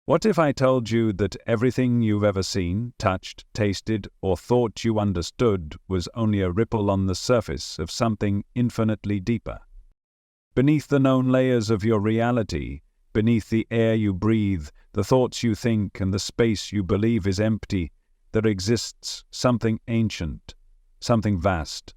What if I told you that everything you've ever seen, touched, tasted, or thought you understood was only a ripple on the surface of something infinitely deeper? Beneath the known layers of your reality, beneath the air you breathe, the thoughts you think, and the space you believe is empty, there exists something ancient, something vast.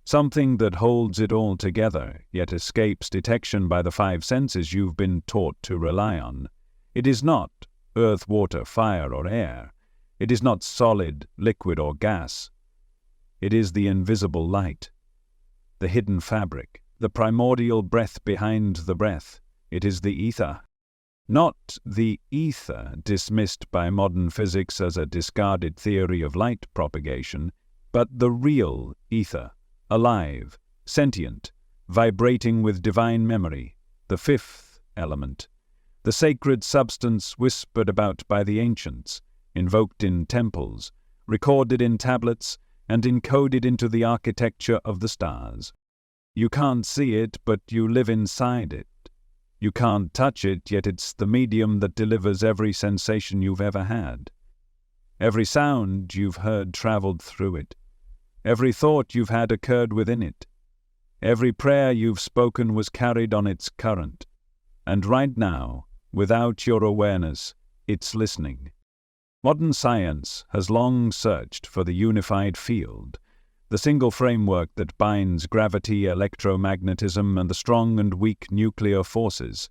Something that holds it all together, yet escapes detection by the five senses you've been taught to rely on. It is not earth, water, fire, or air. It is not solid, liquid, or gas. It is the invisible light, the hidden fabric, the primordial breath behind the breath. It is the ether. Not the ether dismissed by modern physics as a discarded theory of light propagation, but the real ether, alive, sentient, vibrating with divine memory, the fifth element. The sacred substance whispered about by the ancients, invoked in temples, recorded in tablets, and encoded into the architecture of the stars. You can't see it, but you live inside it. You can't touch it, yet it's the medium that delivers every sensation you've ever had. Every sound you've heard traveled through it. Every thought you've had occurred within it. Every prayer you've spoken was carried on its current. And right now, without your awareness, it's listening. Modern science has long searched for the unified field, the single framework that binds gravity, electromagnetism, and the strong and weak nuclear forces.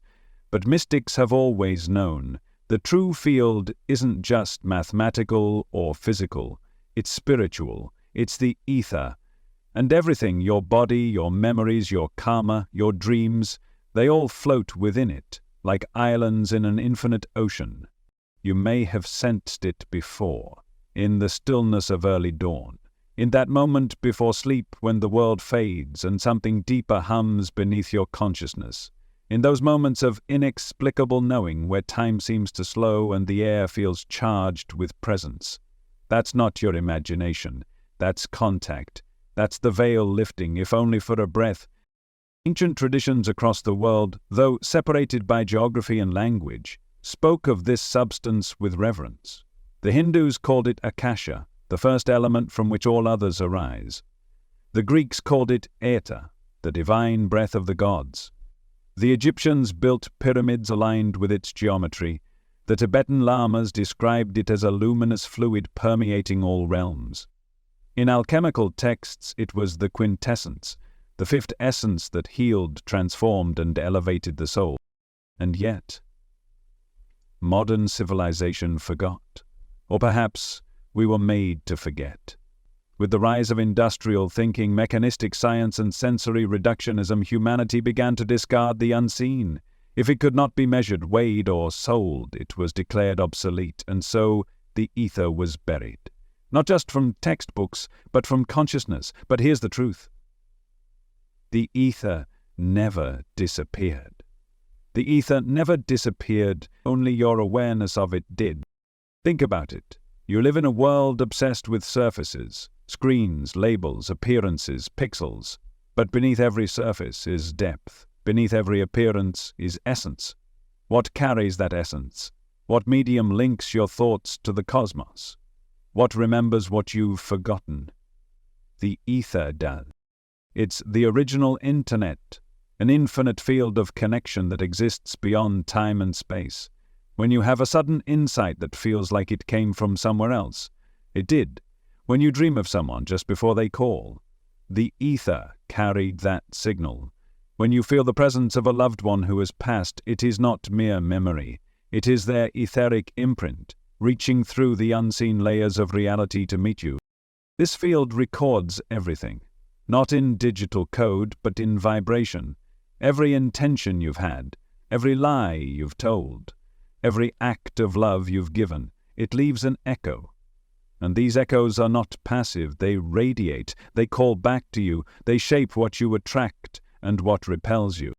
But mystics have always known the true field isn't just mathematical or physical, it's spiritual, it's the ether. And everything, your body, your memories, your karma, your dreams, they all float within it, like islands in an infinite ocean. You may have sensed it before, in the stillness of early dawn, in that moment before sleep when the world fades and something deeper hums beneath your consciousness, in those moments of inexplicable knowing where time seems to slow and the air feels charged with presence. That's not your imagination, that's contact, that's the veil lifting, if only for a breath. Ancient traditions across the world, though separated by geography and language, spoke of this substance with reverence. The Hindus called it Akasha, the first element from which all others arise. The Greeks called it Aether, the divine breath of the gods. The Egyptians built pyramids aligned with its geometry. The Tibetan lamas described it as a luminous fluid permeating all realms. In alchemical texts, it was the quintessence, the fifth essence that healed, transformed, and elevated the soul. And yet, modern civilization forgot. Or perhaps we were made to forget. With the rise of industrial thinking, mechanistic science, and sensory reductionism, humanity began to discard the unseen. If it could not be measured, weighed, or sold, it was declared obsolete, and so the ether was buried. Not just from textbooks, but from consciousness. But here's the truth. The ether never disappeared. The ether never disappeared, only your awareness of it did. Think about it. You live in a world obsessed with surfaces, screens, labels, appearances, pixels. But beneath every surface is depth. Beneath every appearance is essence. What carries that essence? What medium links your thoughts to the cosmos? What remembers what you've forgotten? The ether does. It's the original internet, an infinite field of connection that exists beyond time and space. When you have a sudden insight that feels like it came from somewhere else, it did. When you dream of someone just before they call, the ether carried that signal. When you feel the presence of a loved one who has passed, it is not mere memory. It is their etheric imprint, reaching through the unseen layers of reality to meet you. This field records everything, not in digital code, but in vibration. Every intention you've had, every lie you've told, every act of love you've given, it leaves an echo. And these echoes are not passive, they radiate, they call back to you, they shape what you attract and what repels you.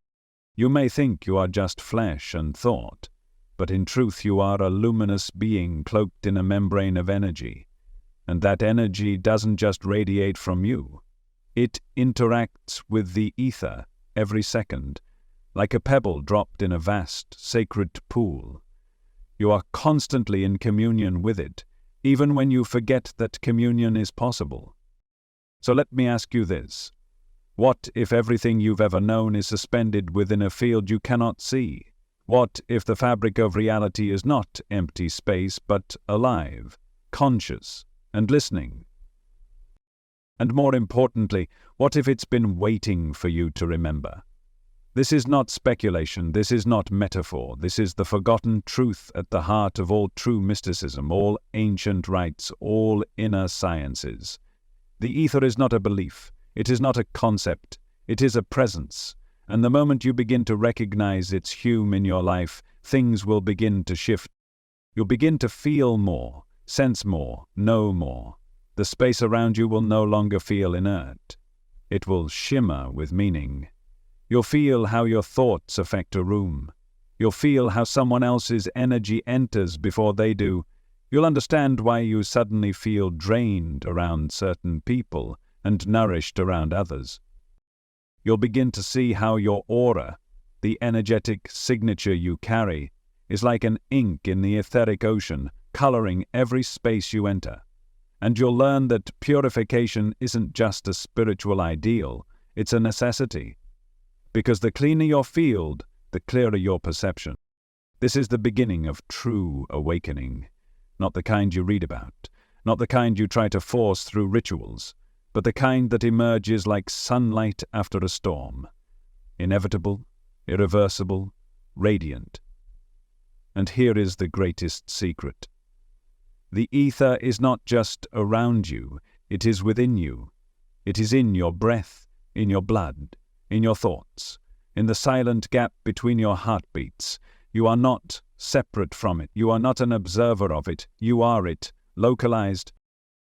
You may think you are just flesh and thought, but in truth you are a luminous being cloaked in a membrane of energy. And that energy doesn't just radiate from you. It interacts with the ether every second, like a pebble dropped in a vast, sacred pool. You are constantly in communion with it, even when you forget that communion is possible. So let me ask you this. What if everything you've ever known is suspended within a field you cannot see? What if the fabric of reality is not empty space, but alive, conscious, and listening? And more importantly, what if it's been waiting for you to remember? This is not speculation, this is not metaphor, this is the forgotten truth at the heart of all true mysticism, all ancient rites, all inner sciences. The ether is not a belief, it is not a concept, it is a presence, and the moment you begin to recognize its hue in your life, things will begin to shift. You'll begin to feel more, sense more, know more. The space around you will no longer feel inert. It will shimmer with meaning. You'll feel how your thoughts affect a room. You'll feel how someone else's energy enters before they do. You'll understand why you suddenly feel drained around certain people and nourished around others. You'll begin to see how your aura, the energetic signature you carry, is like an ink in the etheric ocean, coloring every space you enter. And you'll learn that purification isn't just a spiritual ideal, it's a necessity. Because the cleaner your field, the clearer your perception. This is the beginning of true awakening. Not the kind you read about, not the kind you try to force through rituals, but the kind that emerges like sunlight after a storm. Inevitable, irreversible, radiant. And here is the greatest secret. The ether is not just around you, it is within you. It is in your breath, in your blood, in your thoughts, in the silent gap between your heartbeats. You are not separate from it. You are not an observer of it. You are it, localized.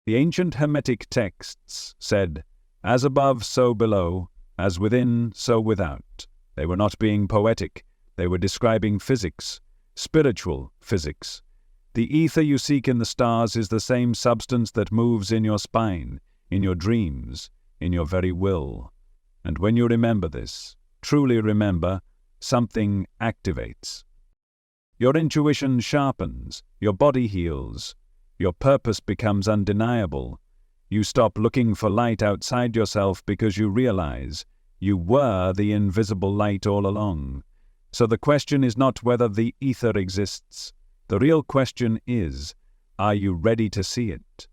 The ancient Hermetic texts said, "As above, so below, as within, so without." They were not being poetic. They were describing physics, spiritual physics. The ether you seek in the stars is the same substance that moves in your spine, in your dreams, in your very will. And when you remember this, truly remember, something activates. Your intuition sharpens, your body heals, your purpose becomes undeniable. You stop looking for light outside yourself because you realize you were the invisible light all along. So the question is not whether the ether exists. The real question is, are you ready to see it?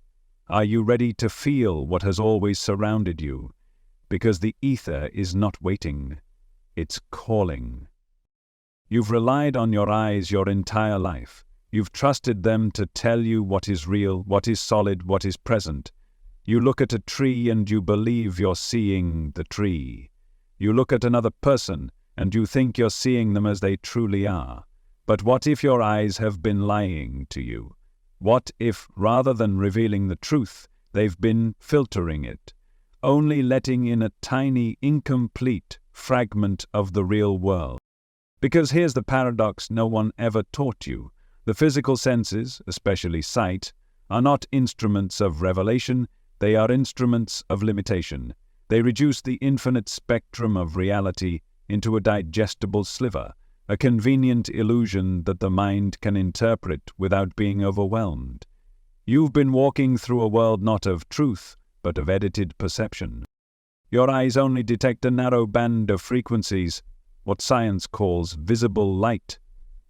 Are you ready to feel what has always surrounded you? Because the ether is not waiting, it's calling. You've relied on your eyes your entire life. You've trusted them to tell you what is real, what is solid, what is present. You look at a tree and you believe you're seeing the tree. You look at another person and you think you're seeing them as they truly are. But what if your eyes have been lying to you? What if, rather than revealing the truth, they've been filtering it, only letting in a tiny, incomplete fragment of the real world? Because here's the paradox no one ever taught you. The physical senses, especially sight, are not instruments of revelation, they are instruments of limitation. They reduce the infinite spectrum of reality into a digestible sliver, a convenient illusion that the mind can interpret without being overwhelmed. You've been walking through a world not of truth, but of edited perception. Your eyes only detect a narrow band of frequencies, what science calls visible light.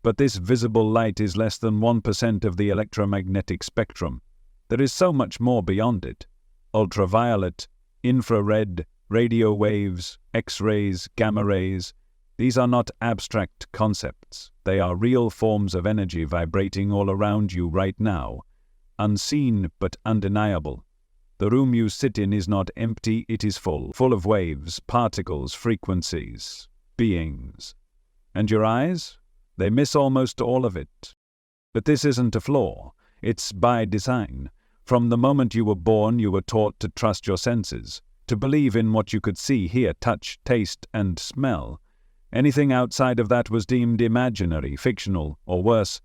But this visible light is less than 1% of the electromagnetic spectrum. There is so much more beyond it. Ultraviolet, infrared, radio waves, X-rays, gamma rays. These are not abstract concepts. They are real forms of energy vibrating all around you right now. Unseen but undeniable. The room you sit in is not empty, it is full of waves, particles, frequencies, beings. And your eyes? They miss almost all of it. But this isn't a flaw. It's by design. From the moment you were born, you were taught to trust your senses, to believe in what you could see, hear, touch, taste, and smell. Anything outside of that was deemed imaginary, fictional, or worse,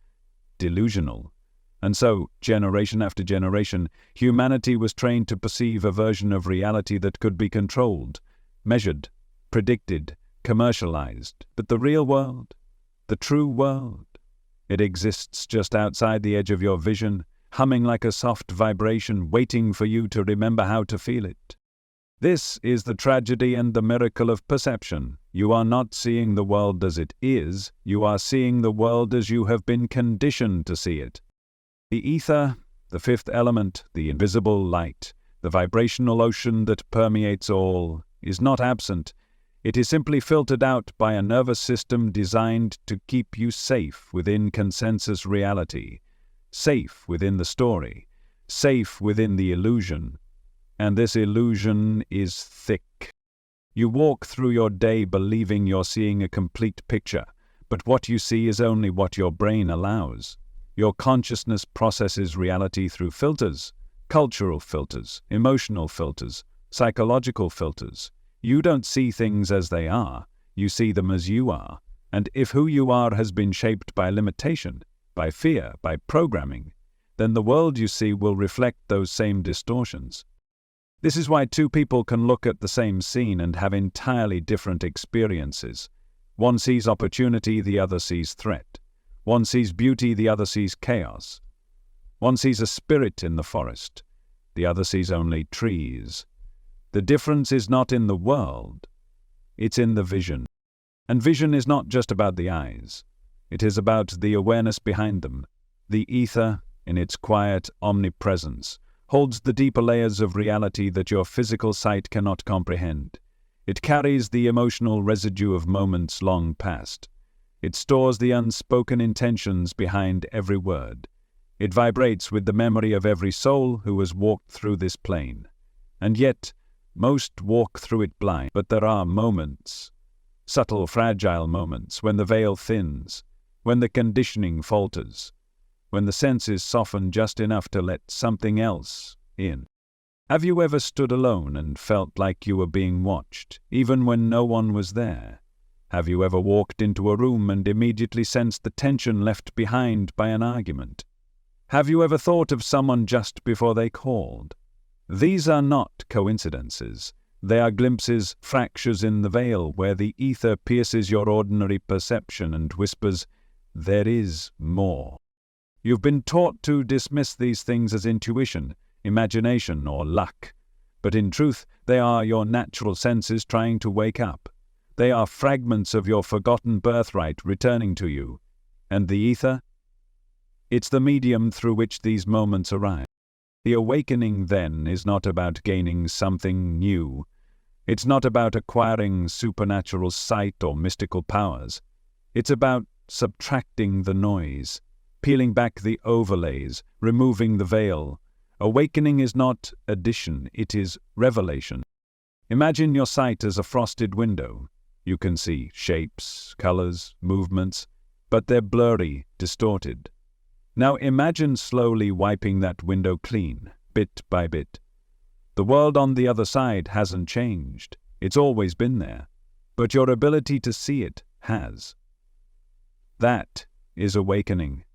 delusional. And so, generation after generation, humanity was trained to perceive a version of reality that could be controlled, measured, predicted, commercialized. But the real world, the true world, It exists just outside the edge of your vision, humming like a soft vibration, waiting for you to remember how to feel it. This is the tragedy and the miracle of perception. You are not seeing the world as it is, you are seeing the world as you have been conditioned to see it. The ether, the fifth element, the invisible light, the vibrational ocean that permeates all, is not absent. It is simply filtered out by a nervous system designed to keep you safe within consensus reality, safe within the story, safe within the illusion. And this illusion is thick. You walk through your day believing you're seeing a complete picture, but what you see is only what your brain allows. Your consciousness processes reality through filters, cultural filters, emotional filters, psychological filters. You don't see things as they are, you see them as you are. And if who you are has been shaped by limitation, by fear, by programming, then the world you see will reflect those same distortions. This is why two people can look at the same scene and have entirely different experiences. One sees opportunity, the other sees threat. One sees beauty, the other sees chaos. One sees a spirit in the forest, the other sees only trees. The difference is not in the world, it's in the vision. And vision is not just about the eyes. It is about the awareness behind them. The ether, in its quiet omnipresence, holds the deeper layers of reality that your physical sight cannot comprehend. It carries the emotional residue of moments long past. It stores the unspoken intentions behind every word. It vibrates with the memory of every soul who has walked through this plane. And yet, most walk through it blind. But there are moments, subtle, fragile moments, when the veil thins, when the conditioning falters, when the senses soften just enough to let something else in. Have you ever stood alone and felt like you were being watched, even when no one was there? Have you ever walked into a room and immediately sensed the tension left behind by an argument? Have you ever thought of someone just before they called? These are not coincidences. They are glimpses, fractures in the veil, where the ether pierces your ordinary perception and whispers, "There is more." You've been taught to dismiss these things as intuition, imagination, or luck. But in truth, they are your natural senses trying to wake up. They are fragments of your forgotten birthright returning to you. And the ether? It's the medium through which these moments arrive. The awakening, then, is not about gaining something new. It's not about acquiring supernatural sight or mystical powers. It's about subtracting the noise, peeling back the overlays, removing the veil. Awakening is not addition, it is revelation. Imagine your sight as a frosted window. You can see shapes, colors, movements, but they're blurry, distorted. Now imagine slowly wiping that window clean, bit by bit. The world on the other side hasn't changed. It's always been there. But your ability to see it has. That is awakening.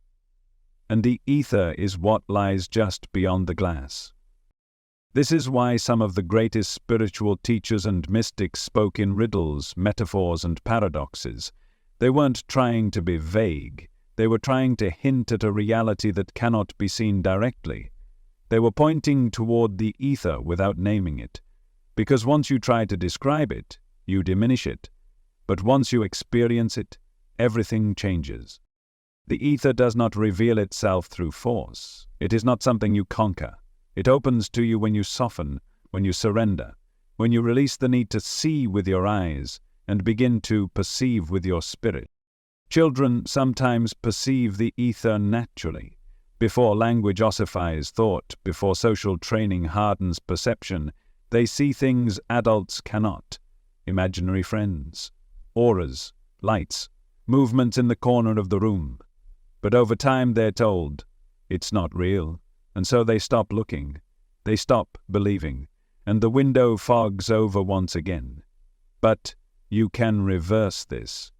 And the ether is what lies just beyond the glass. This is why some of the greatest spiritual teachers and mystics spoke in riddles, metaphors, and paradoxes. They weren't trying to be vague. They were trying to hint at a reality that cannot be seen directly. They were pointing toward the ether without naming it. Because once you try to describe it, you diminish it. But once you experience it, everything changes. The ether does not reveal itself through force. It is not something you conquer. It opens to you when you soften, when you surrender, when you release the need to see with your eyes and begin to perceive with your spirit. Children sometimes perceive the ether naturally. Before language ossifies thought, before social training hardens perception, they see things adults cannot. Imaginary friends, auras, lights, movements in the corner of the room. But over time they're told, it's not real, and so they stop looking, they stop believing, and the window fogs over once again. But you can reverse this.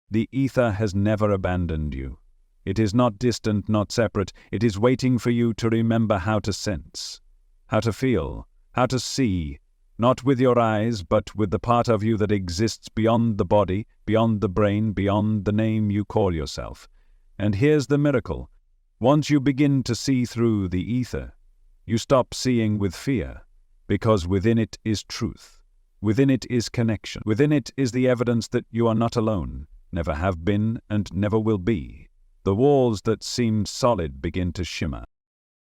The ether has never abandoned you. It is not distant, not separate. It is waiting for you to remember how to sense, how to feel, how to see, not with your eyes, but with the part of you that exists beyond the body, beyond the brain, beyond the name you call yourself. And here's the miracle. Once you begin to see through the ether, you stop seeing with fear, because within it is truth. Within it is connection. Within it is the evidence that you are not alone, never have been and never will be. The walls that seemed solid begin to shimmer.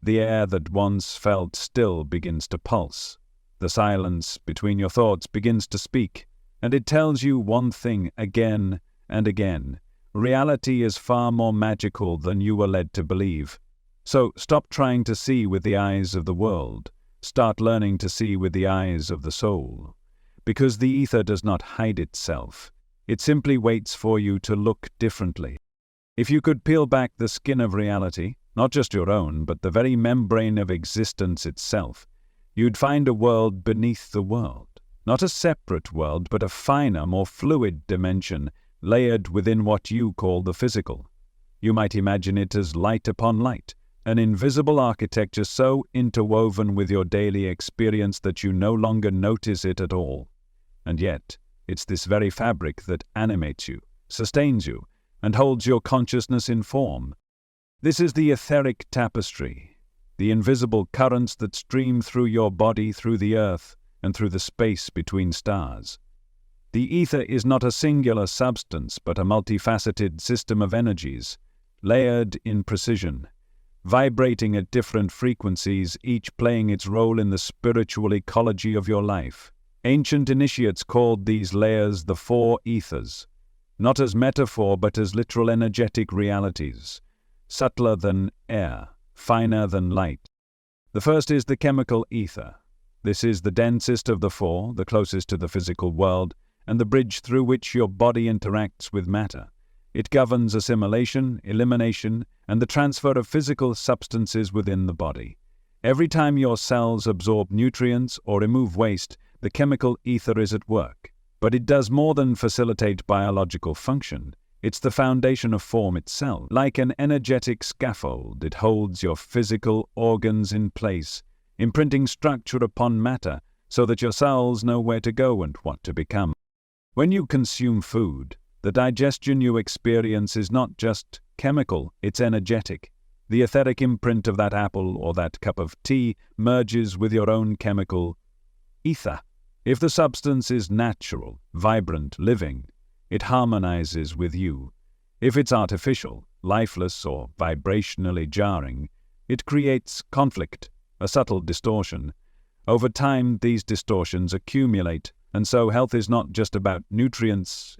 The air that once felt still begins to pulse. The silence between your thoughts begins to speak, and it tells you one thing again and again. Reality is far more magical than you were led to believe. So stop trying to see with the eyes of the world. Start learning to see with the eyes of the soul. Because the ether does not hide itself. It simply waits for you to look differently. If you could peel back the skin of reality, not just your own, but the very membrane of existence itself, you'd find a world beneath the world. Not a separate world, but a finer, more fluid dimension, layered within what you call the physical. You might imagine it as light upon light, an invisible architecture so interwoven with your daily experience that you no longer notice it at all. And yet, it's this very fabric that animates you, sustains you, and holds your consciousness in form. This is the etheric tapestry, the invisible currents that stream through your body, through the earth, and through the space between stars. The ether is not a singular substance, but a multifaceted system of energies, layered in precision, vibrating at different frequencies, each playing its role in the spiritual ecology of your life. Ancient initiates called these layers the four ethers, not as metaphor but as literal energetic realities, subtler than air, finer than light. The first is the chemical ether. This is the densest of the four, the closest to the physical world, and the bridge through which your body interacts with matter. It governs assimilation, elimination, and the transfer of physical substances within the body. Every time your cells absorb nutrients or remove waste, the chemical ether is at work. But it does more than facilitate biological function. It's the foundation of form itself. Like an energetic scaffold, it holds your physical organs in place, imprinting structure upon matter so that your cells know where to go and what to become. When you consume food, the digestion you experience is not just chemical, it's energetic. The etheric imprint of that apple or that cup of tea merges with your own chemical ether. If the substance is natural, vibrant, living, it harmonizes with you. If it's artificial, lifeless, or vibrationally jarring, it creates conflict, a subtle distortion. Over time, these distortions accumulate, and so health is not just about nutrients,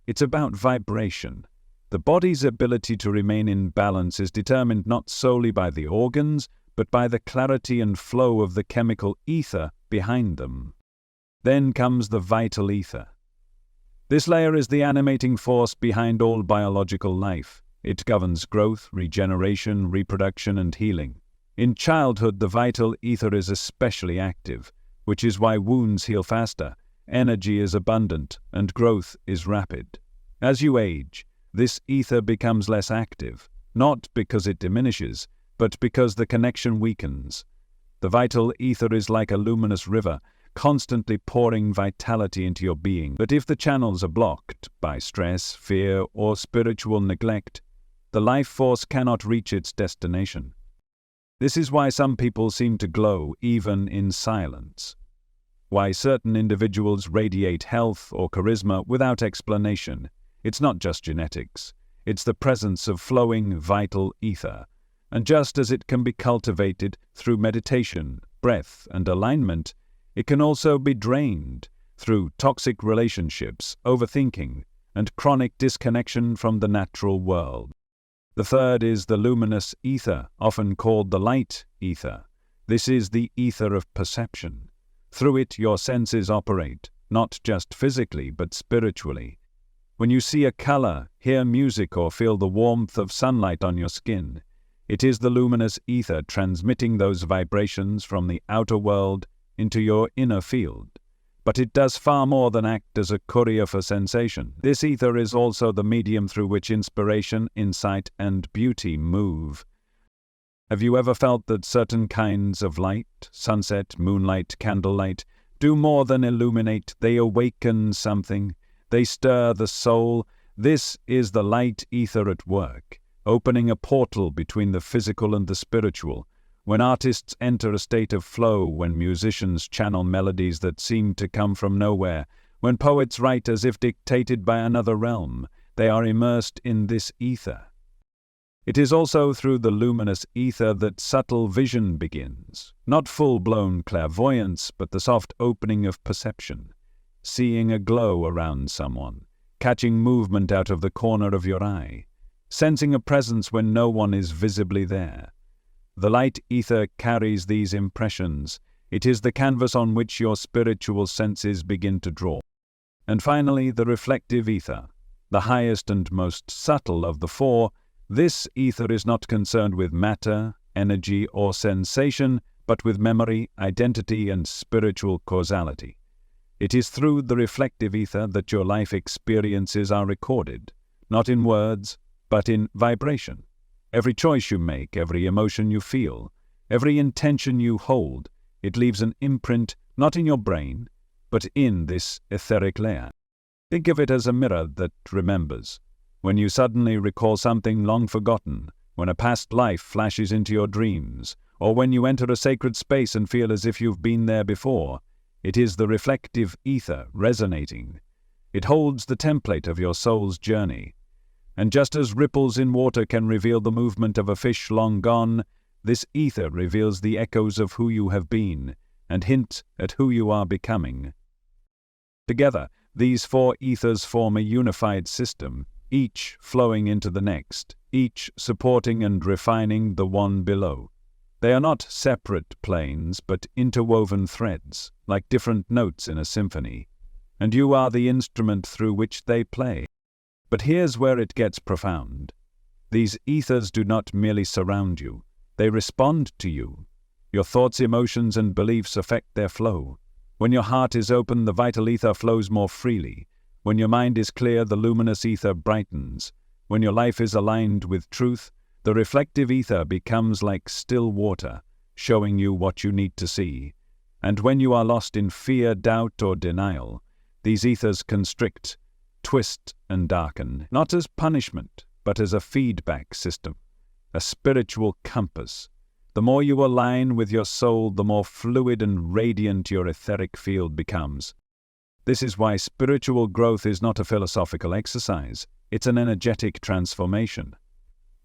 it's about vibration. The body's ability to remain in balance is determined not solely by the organs, but by the clarity and flow of the chemical ether behind them. Then comes the vital ether. This layer is the animating force behind all biological life. It governs growth, regeneration, reproduction, and healing. In childhood, the vital ether is especially active, which is why wounds heal faster, energy is abundant, and growth is rapid. As you age, this ether becomes less active, not because it diminishes, but because the connection weakens. The vital ether is like a luminous river, constantly pouring vitality into your being. But if the channels are blocked by stress, fear, or spiritual neglect, the life force cannot reach its destination. This is why some people seem to glow even in silence. Why certain individuals radiate health or charisma without explanation. It's not just genetics. It's the presence of flowing, vital ether. And just as it can be cultivated through meditation, breath, and alignment, it can also be drained through toxic relationships, overthinking, and chronic disconnection from the natural world. The third is the luminous ether, often called the light ether. This is the ether of perception. Through it, your senses operate, not just physically, but spiritually. When you see a color, hear music, or feel the warmth of sunlight on your skin, it is the luminous ether transmitting those vibrations from the outer world into your inner field. But it does far more than act as a courier for sensation. This ether is also the medium through which inspiration, insight, and beauty move. Have you ever felt that certain kinds of light, sunset, moonlight, candlelight, do more than illuminate? They awaken something. They stir the soul. This is the light ether at work. opening a portal between the physical and the spiritual, when artists enter a state of flow, when musicians channel melodies that seem to come from nowhere, when poets write as if dictated by another realm, they are immersed in this ether. It is also through the luminous ether that subtle vision begins, not full-blown clairvoyance, but the soft opening of perception, seeing a glow around someone, catching movement out of the corner of your eye, sensing a presence when no one is visibly there. The light ether carries these impressions. It is the canvas on which your spiritual senses begin to draw. And finally, the reflective ether, the highest and most subtle of the four. This ether is not concerned with matter, energy, or sensation, but with memory, identity, and spiritual causality. It is through the reflective ether that your life experiences are recorded, not in words, but in vibration. Every choice you make, every emotion you feel, every intention you hold, it leaves an imprint not in your brain, but in this etheric layer. Think of it as a mirror that remembers. When you suddenly recall something long forgotten, when a past life flashes into your dreams, or when you enter a sacred space and feel as if you've been there before, it is the reflective ether resonating. It holds the template of your soul's journey. And just as ripples in water can reveal the movement of a fish long gone, this ether reveals the echoes of who you have been and hint at who you are becoming. Together, these four ethers form a unified system, each flowing into the next, each supporting and refining the one below. They are not separate planes, but interwoven threads, like different notes in a symphony, and you are the instrument through which they play. But here's where it gets profound. These ethers do not merely surround you, they respond to you. Your thoughts, emotions, and beliefs affect their flow. When your heart is open, the vital ether flows more freely. When your mind is clear, the luminous ether brightens. When your life is aligned with truth, the reflective ether becomes like still water, showing you what you need to see. And when you are lost in fear, doubt, or denial, these ethers constrict, twist, and darken, not as punishment, but as a feedback system, a spiritual compass. The more you align with your soul, the more fluid and radiant your etheric field becomes. This is why spiritual growth is not a philosophical exercise, it's an energetic transformation.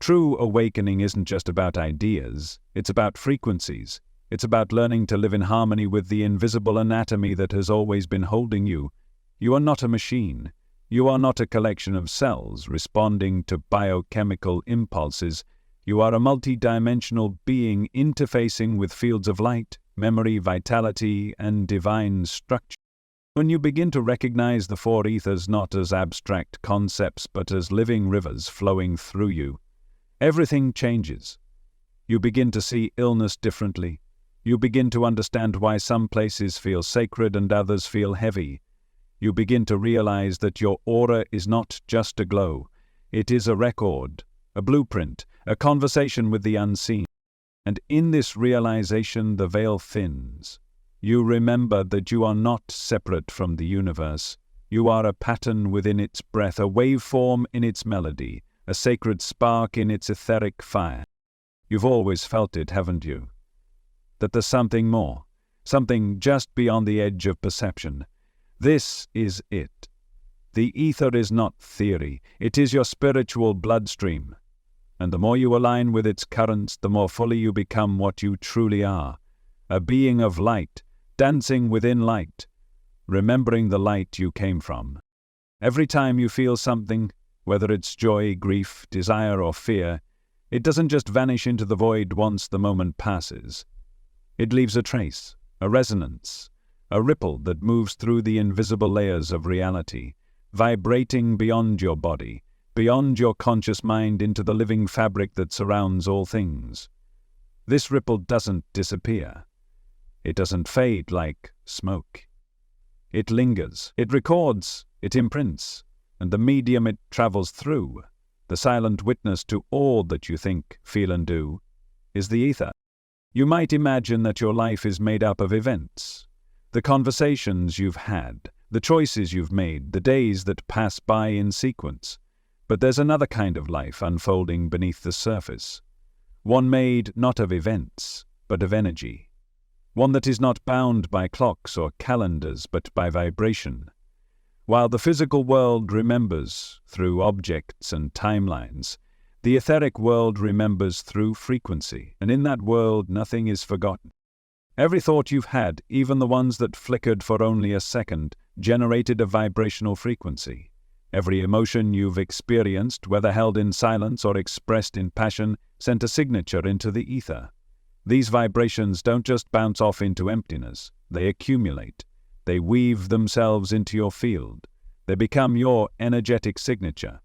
True awakening isn't just about ideas, it's about frequencies. It's about learning to live in harmony with the invisible anatomy that has always been holding you. You are not a machine. You are not a collection of cells responding to biochemical impulses. You are a multi-dimensional being interfacing with fields of light, memory, vitality, and divine structure. When you begin to recognize the four ethers not as abstract concepts but as living rivers flowing through you, everything changes. You begin to see illness differently. You begin to understand why some places feel sacred and others feel heavy. You begin to realize that your aura is not just a glow. It is a record, a blueprint, a conversation with the unseen. And in this realization, the veil thins. You remember that you are not separate from the universe. You are a pattern within its breath, a waveform in its melody, a sacred spark in its etheric fire. You've always felt it, haven't you? That there's something more, something just beyond the edge of perception. This is it. The ether is not theory, it is your spiritual bloodstream. And the more you align with its currents, the more fully you become what you truly are, a being of light, dancing within light, remembering the light you came from. Every time you feel something, whether it's joy, grief, desire, or fear, it doesn't just vanish into the void once the moment passes. It leaves a trace, a resonance, a ripple that moves through the invisible layers of reality, vibrating beyond your body, beyond your conscious mind into the living fabric that surrounds all things. This ripple doesn't disappear. It doesn't fade like smoke. It lingers, it records, it imprints, and the medium it travels through, the silent witness to all that you think, feel, and do, is the ether. You might imagine that your life is made up of events, the conversations you've had, the choices you've made, the days that pass by in sequence. But there's another kind of life unfolding beneath the surface. One made not of events, but of energy. One that is not bound by clocks or calendars, but by vibration. While the physical world remembers through objects and timelines, the etheric world remembers through frequency, and in that world nothing is forgotten. Every thought you've had, even the ones that flickered for only a second, generated a vibrational frequency. Every emotion you've experienced, whether held in silence or expressed in passion, sent a signature into the ether. These vibrations don't just bounce off into emptiness, they accumulate. They weave themselves into your field. They become your energetic signature.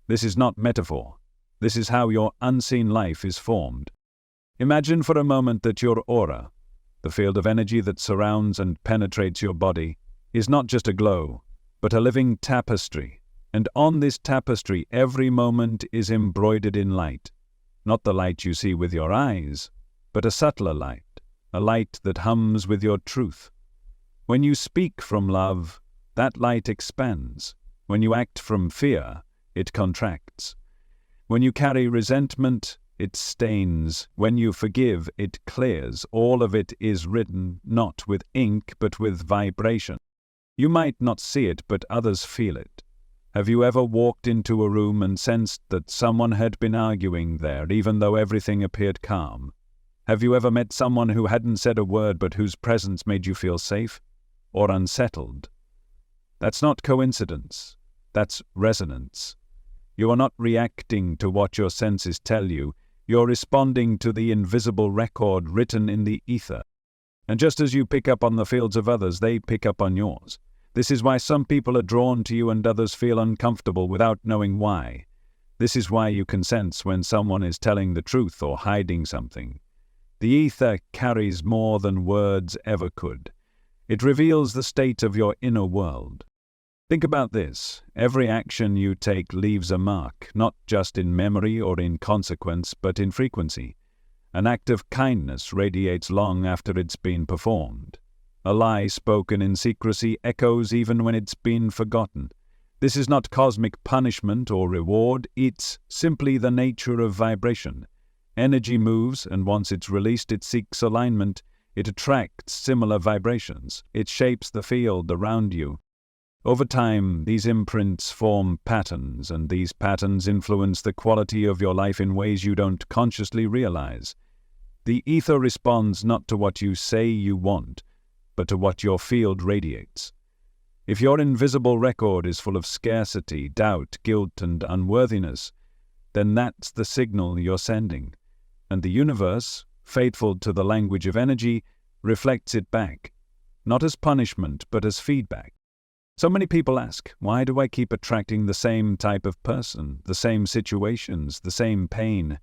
This is not metaphor. This is how your unseen life is formed. Imagine for a moment that your aura, the field of energy that surrounds and penetrates your body, is not just a glow, but a living tapestry. And on this tapestry, every moment is embroidered in light. Not the light you see with your eyes, but a subtler light, a light that hums with your truth. When you speak from love, that light expands. When you act from fear, it contracts. When you carry resentment, it stains. When you forgive, it clears. All of it is written not with ink, but with vibration. You might not see it, but others feel it. Have you ever walked into a room and sensed that someone had been arguing there, even though everything appeared calm? Have you ever met someone who hadn't said a word, but whose presence made you feel safe or unsettled? That's not coincidence. That's resonance. You are not reacting to what your senses tell you. You're responding to the invisible record written in the ether. And just as you pick up on the fields of others, they pick up on yours. This is why some people are drawn to you and others feel uncomfortable without knowing why. This is why you can sense when someone is telling the truth or hiding something. The ether carries more than words ever could. It reveals the state of your inner world. Think about this. Every action you take leaves a mark, not just in memory or in consequence, but in frequency. An act of kindness radiates long after it's been performed. A lie spoken in secrecy echoes even when it's been forgotten. This is not cosmic punishment or reward, it's simply the nature of vibration. Energy moves, and once it's released, it seeks alignment. It attracts similar vibrations. It shapes the field around you. Over time, these imprints form patterns, and these patterns influence the quality of your life in ways you don't consciously realize. The ether responds not to what you say you want, but to what your field radiates. If your invisible record is full of scarcity, doubt, guilt, and unworthiness, then that's the signal you're sending. And the universe, faithful to the language of energy, reflects it back, not as punishment, but as feedback. So many people ask, why do I keep attracting the same type of person, the same situations, the same pain?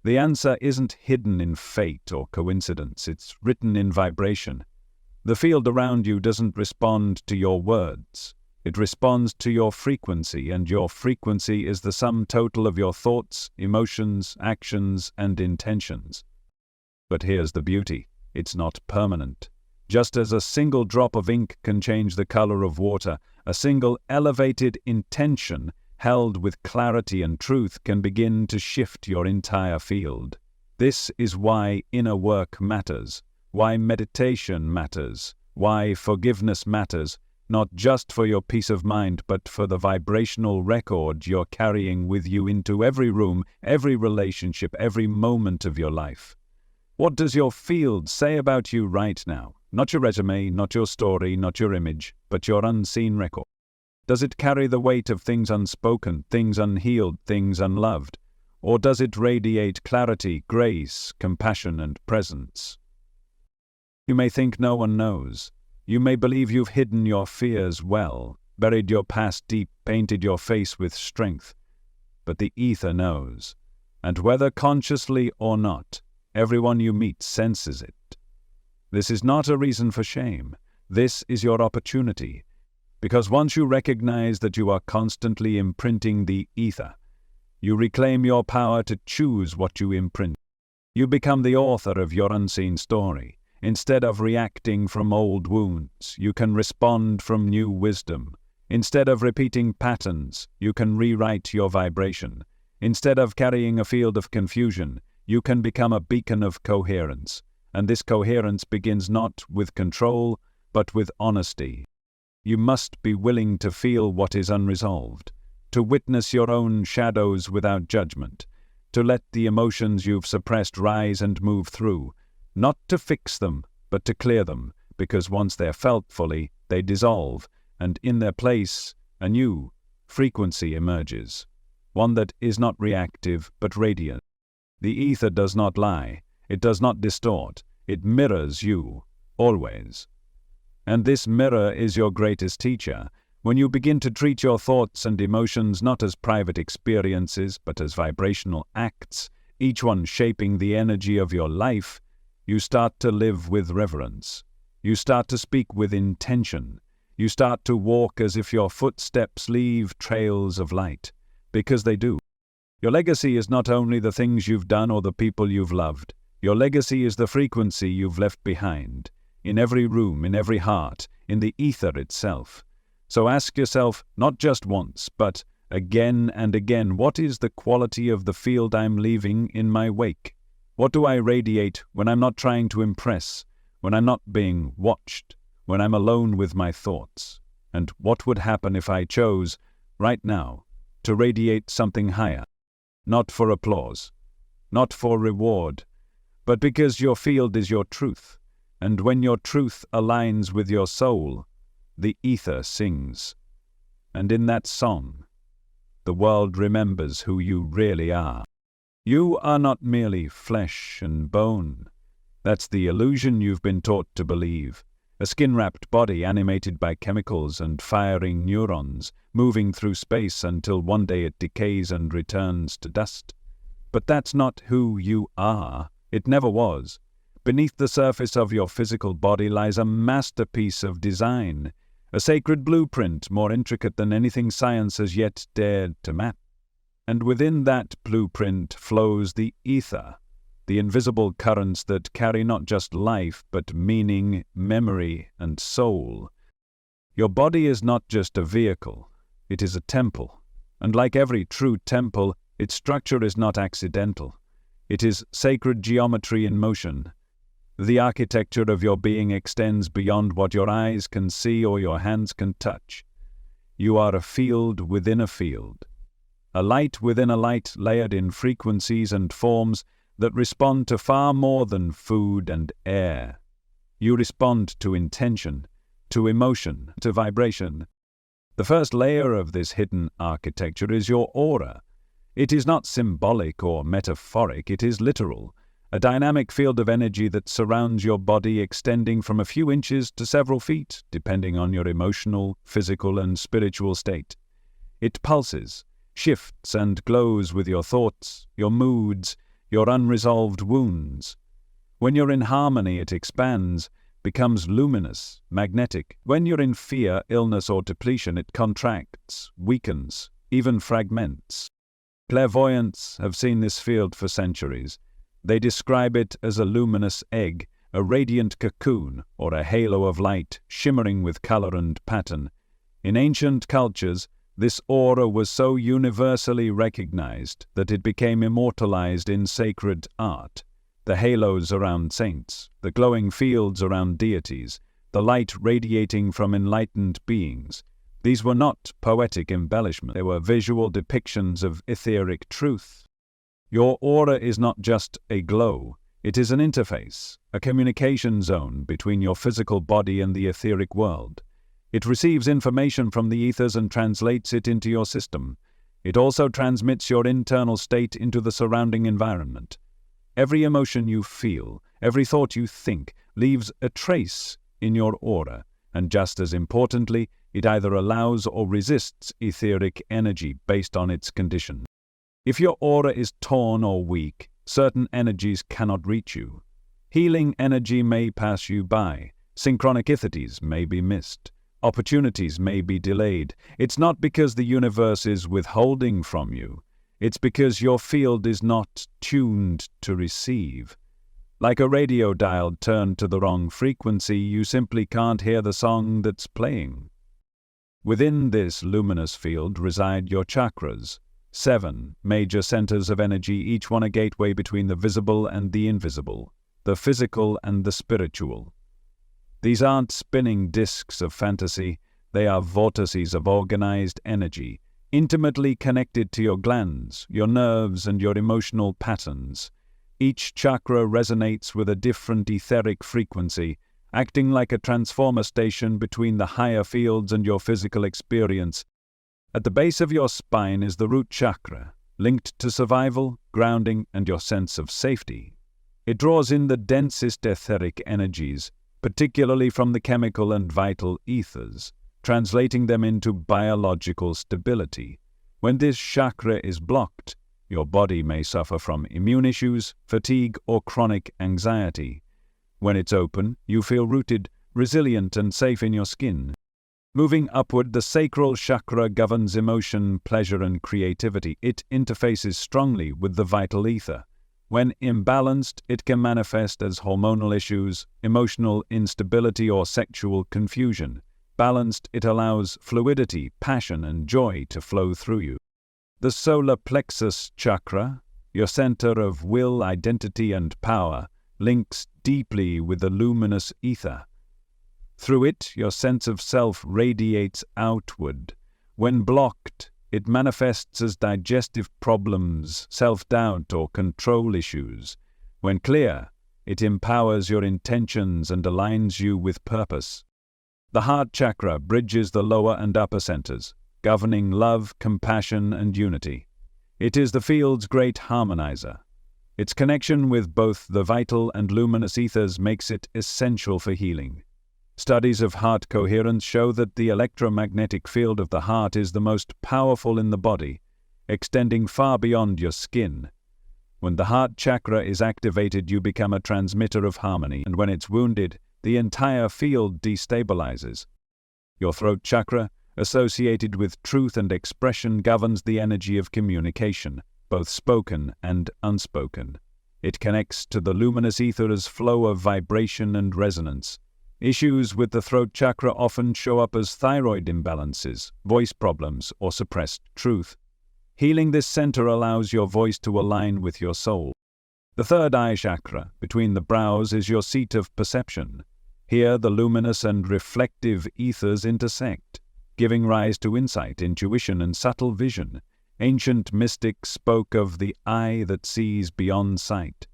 The answer isn't hidden in fate or coincidence, it's written in vibration. The field around you doesn't respond to your words. It responds to your frequency, and your frequency is the sum total of your thoughts, emotions, actions, and intentions. But here's the beauty. It's not permanent. Just as a single drop of ink can change the color of water, a single elevated intention held with clarity and truth can begin to shift your entire field. This is why inner work matters, why meditation matters, why forgiveness matters, not just for your peace of mind, but for the vibrational record you're carrying with you into every room, every relationship, every moment of your life. What does your field say about you right now? Not your resume, not your story, not your image, but your unseen record. Does it carry the weight of things unspoken, things unhealed, things unloved? Or does it radiate clarity, grace, compassion, and presence? You may think no one knows. You may believe you've hidden your fears well, buried your past deep, painted your face with strength. But the ether knows. And whether consciously or not, everyone you meet senses it. This is not a reason for shame. This is your opportunity. Because once you recognize that you are constantly imprinting the ether, you reclaim your power to choose what you imprint. You become the author of your unseen story. Instead of reacting from old wounds, you can respond from new wisdom. Instead of repeating patterns, you can rewrite your vibration. Instead of carrying a field of confusion, you can become a beacon of coherence. And this coherence begins not with control, but with honesty. You must be willing to feel what is unresolved, to witness your own shadows without judgment, to let the emotions you've suppressed rise and move through, not to fix them, but to clear them, because once they're felt fully, they dissolve, and in their place, a new frequency emerges, one that is not reactive, but radiant. The ether does not lie, it does not distort, it mirrors you, always. And this mirror is your greatest teacher. When you begin to treat your thoughts and emotions not as private experiences, but as vibrational acts, each one shaping the energy of your life, you start to live with reverence. You start to speak with intention. You start to walk as if your footsteps leave trails of light, because they do. Your legacy is not only the things you've done or the people you've loved. Your legacy is the frequency you've left behind, in every room, in every heart, in the ether itself. So ask yourself, not just once, but again and again, what is the quality of the field I'm leaving in my wake? What do I radiate when I'm not trying to impress, when I'm not being watched, when I'm alone with my thoughts? And what would happen if I chose, right now, to radiate something higher? Not for applause, not for reward, but because your field is your truth. And when your truth aligns with your soul, the ether sings. And in that song, the world remembers who you really are. You are not merely flesh and bone. That's the illusion you've been taught to believe. A skin-wrapped body animated by chemicals and firing neurons, moving through space until one day it decays and returns to dust. But that's not who you are. It never was. Beneath the surface of your physical body lies a masterpiece of design, a sacred blueprint more intricate than anything science has yet dared to map. And within that blueprint flows the ether, the invisible currents that carry not just life, but meaning, memory, and soul. Your body is not just a vehicle, it is a temple. And like every true temple, its structure is not accidental. It is sacred geometry in motion. The architecture of your being extends beyond what your eyes can see or your hands can touch. You are a field within a field, a light within a light layered in frequencies and forms that respond to far more than food and air. You respond to intention, to emotion, to vibration. The first layer of this hidden architecture is your aura. It is not symbolic or metaphoric, it is literal. A dynamic field of energy that surrounds your body, extending from a few inches to several feet, depending on your emotional, physical, and spiritual state. It pulses, shifts, and glows with your thoughts, your moods, your unresolved wounds. When you're in harmony, it expands, becomes luminous, magnetic. When you're in fear, illness, or depletion, it contracts, weakens, even fragments. Clairvoyants have seen this field for centuries. They describe it as a luminous egg, a radiant cocoon, or a halo of light shimmering with color and pattern. In ancient cultures, this aura was so universally recognized that it became immortalized in sacred art. The halos around saints, the glowing fields around deities, the light radiating from enlightened beings. These were not poetic embellishments, they were visual depictions of etheric truth. Your aura is not just a glow, it is an interface, a communication zone between your physical body and the etheric world. It receives information from the ethers and translates it into your system. It also transmits your internal state into the surrounding environment. Every emotion you feel, every thought you think, leaves a trace in your aura, and just as importantly, it either allows or resists etheric energy based on its condition. If your aura is torn or weak, certain energies cannot reach you. Healing energy may pass you by. Synchronicities may be missed. Opportunities may be delayed. It's not because the universe is withholding from you. It's because your field is not tuned to receive. Like a radio dial turned to the wrong frequency, you simply can't hear the song that's playing. Within this luminous field reside your chakras, 7 major centers of energy, each one a gateway between the visible and the invisible, the physical and the spiritual. These aren't spinning disks of fantasy, they are vortices of organized energy, intimately connected to your glands, your nerves, and your emotional patterns. Each chakra resonates with a different etheric frequency, acting like a transformer station between the higher fields and your physical experience. At the base of your spine is the root chakra, linked to survival, grounding, and your sense of safety. It draws in the densest etheric energies, particularly from the chemical and vital ethers, translating them into biological stability. When this chakra is blocked, your body may suffer from immune issues, fatigue, or chronic anxiety. When it's open, you feel rooted, resilient, and safe in your skin. Moving upward, the sacral chakra governs emotion, pleasure, and creativity. It interfaces strongly with the vital ether. When imbalanced, it can manifest as hormonal issues, emotional instability, or sexual confusion. Balanced, it allows fluidity, passion, and joy to flow through you. The solar plexus chakra, your center of will, identity, and power, links deeply with the luminous ether. Through it, your sense of self radiates outward. When blocked, it manifests as digestive problems, self-doubt, or control issues. When clear, it empowers your intentions and aligns you with purpose. The heart chakra bridges the lower and upper centers, governing love, compassion, and unity. It is the field's great harmonizer. Its connection with both the vital and luminous ethers makes it essential for healing. Studies of heart coherence show that the electromagnetic field of the heart is the most powerful in the body, extending far beyond your skin. When the heart chakra is activated, you become a transmitter of harmony, and when it's wounded, the entire field destabilizes. Your throat chakra, associated with truth and expression, governs the energy of communication, both spoken and unspoken. It connects to the luminous ether's flow of vibration and resonance. Issues with the throat chakra often show up as thyroid imbalances, voice problems, or suppressed truth. Healing this center allows your voice to align with your soul. The third eye chakra, between the brows, is your seat of perception. Here, the luminous and reflective ethers intersect, giving rise to insight, intuition, and subtle vision. Ancient mystics spoke of the eye that sees beyond sight.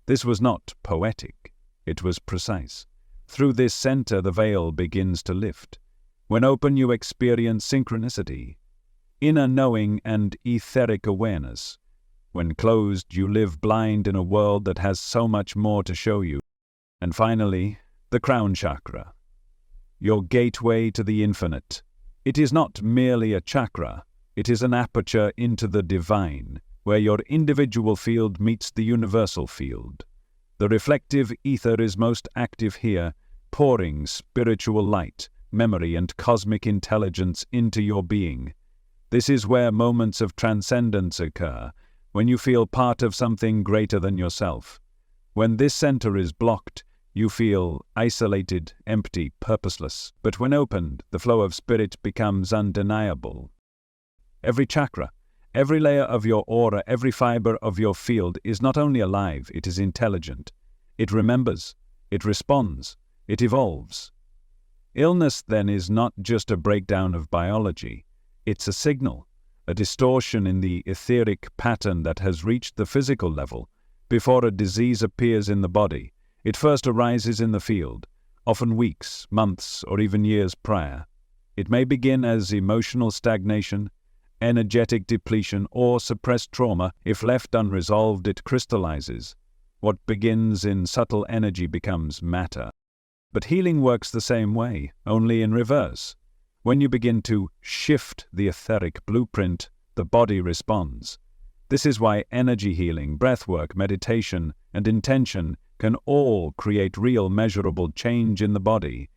This was not poetic, it was precise. Through this center, the veil begins to lift. When open, you experience synchronicity, inner knowing, and etheric awareness. When closed, you live blind in a world that has so much more to show you. And finally, the crown chakra, your gateway to the infinite. It is not merely a chakra, it is an aperture into the divine, where your individual field meets the universal field. The reflective ether is most active here, pouring spiritual light, memory, and cosmic intelligence into your being. This is where moments of transcendence occur, when you feel part of something greater than yourself. When this center is blocked, you feel isolated, empty, purposeless. But when opened, the flow of spirit becomes undeniable. Every chakra, every layer of your aura, every fiber of your field is not only alive, it is intelligent. It remembers, it responds, it evolves. Illness, then, is not just a breakdown of biology. It's a signal, a distortion in the etheric pattern that has reached the physical level. Before a disease appears in the body, it first arises in the field, often weeks, months, or even years prior. It may begin as emotional stagnation, energetic depletion, or suppressed trauma. If left unresolved, it crystallizes. What begins in subtle energy becomes matter. But healing works the same way, only in reverse. When you begin to shift the etheric blueprint, the body responds. This is why energy healing, breathwork, meditation, and intention can all create real measurable change in the body.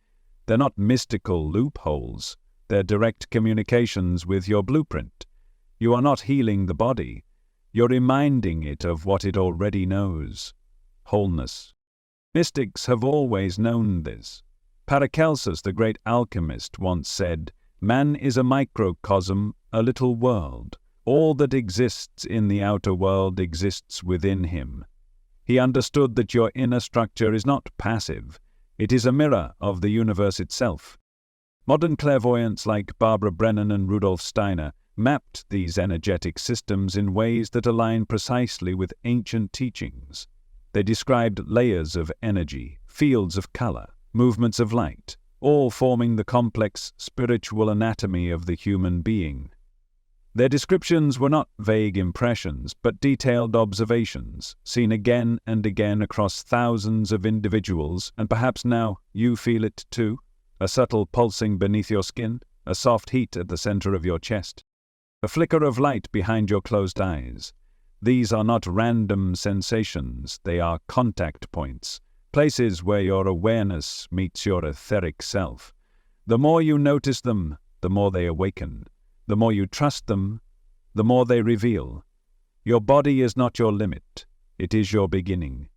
They're not mystical loopholes. They're direct communications with your blueprint. You are not healing the body. You're reminding it of what it already knows. Wholeness. Mystics have always known this. Paracelsus, the great alchemist, once said, Man is a microcosm, a little world. All that exists in the outer world exists within him. He understood that your inner structure is not passive. It is a mirror of the universe itself. Modern clairvoyants like Barbara Brennan and Rudolf Steiner mapped these energetic systems in ways that align precisely with ancient teachings. They described layers of energy, fields of color, movements of light, all forming the complex spiritual anatomy of the human being. Their descriptions were not vague impressions, but detailed observations, seen again and again across thousands of individuals, and perhaps now you feel it too. A subtle pulsing beneath your skin, a soft heat at the center of your chest, a flicker of light behind your closed eyes. These are not random sensations, they are contact points, places where your awareness meets your etheric self. The more you notice them, the more they awaken. The more you trust them, the more they reveal. Your body is not your limit, it is your beginning.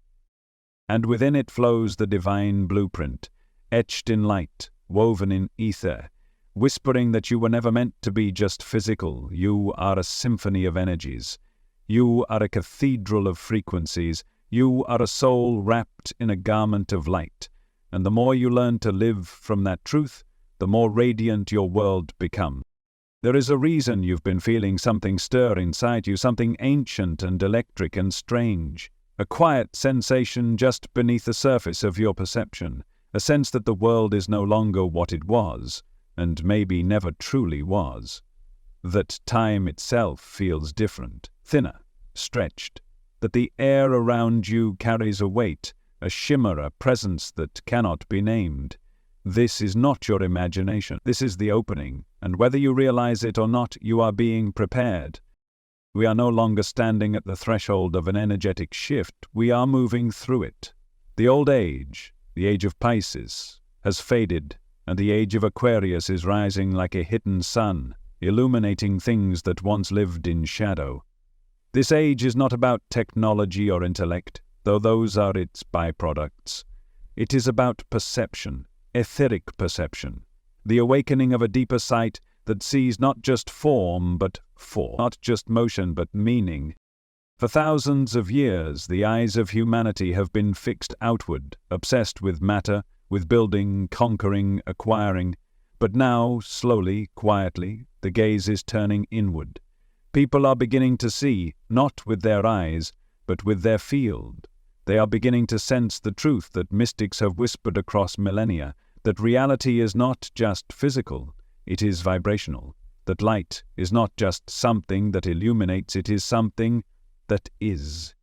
And within it flows the divine blueprint, etched in light, woven in ether, whispering that you were never meant to be just physical. You are a symphony of energies. You are a cathedral of frequencies. You are a soul wrapped in a garment of light. And the more you learn to live from that truth, the more radiant your world becomes. There is a reason you've been feeling something stir inside you, something ancient and electric and strange. A quiet sensation just beneath the surface of your perception, a sense that the world is no longer what it was, and maybe never truly was. That time itself feels different, thinner, stretched. That the air around you carries a weight, a shimmer, a presence that cannot be named. This is not your imagination. This is the opening, and whether you realize it or not, you are being prepared. We are no longer standing at the threshold of an energetic shift. We are moving through it. The old age, the age of Pisces, has faded, and the age of Aquarius is rising like a hidden sun, illuminating things that once lived in shadow. This age is not about technology or intellect, though those are its byproducts. It is about perception. Etheric perception, the awakening of a deeper sight that sees not just form but form, not just motion but meaning. For thousands of years, the eyes of humanity have been fixed outward, obsessed with matter, with building, conquering, acquiring. But now, slowly, quietly, the gaze is turning inward. People are beginning to see, not with their eyes, but with their field. They are beginning to sense the truth that mystics have whispered across millennia, that reality is not just physical, it is vibrational. That light is not just something that illuminates, it is something that is.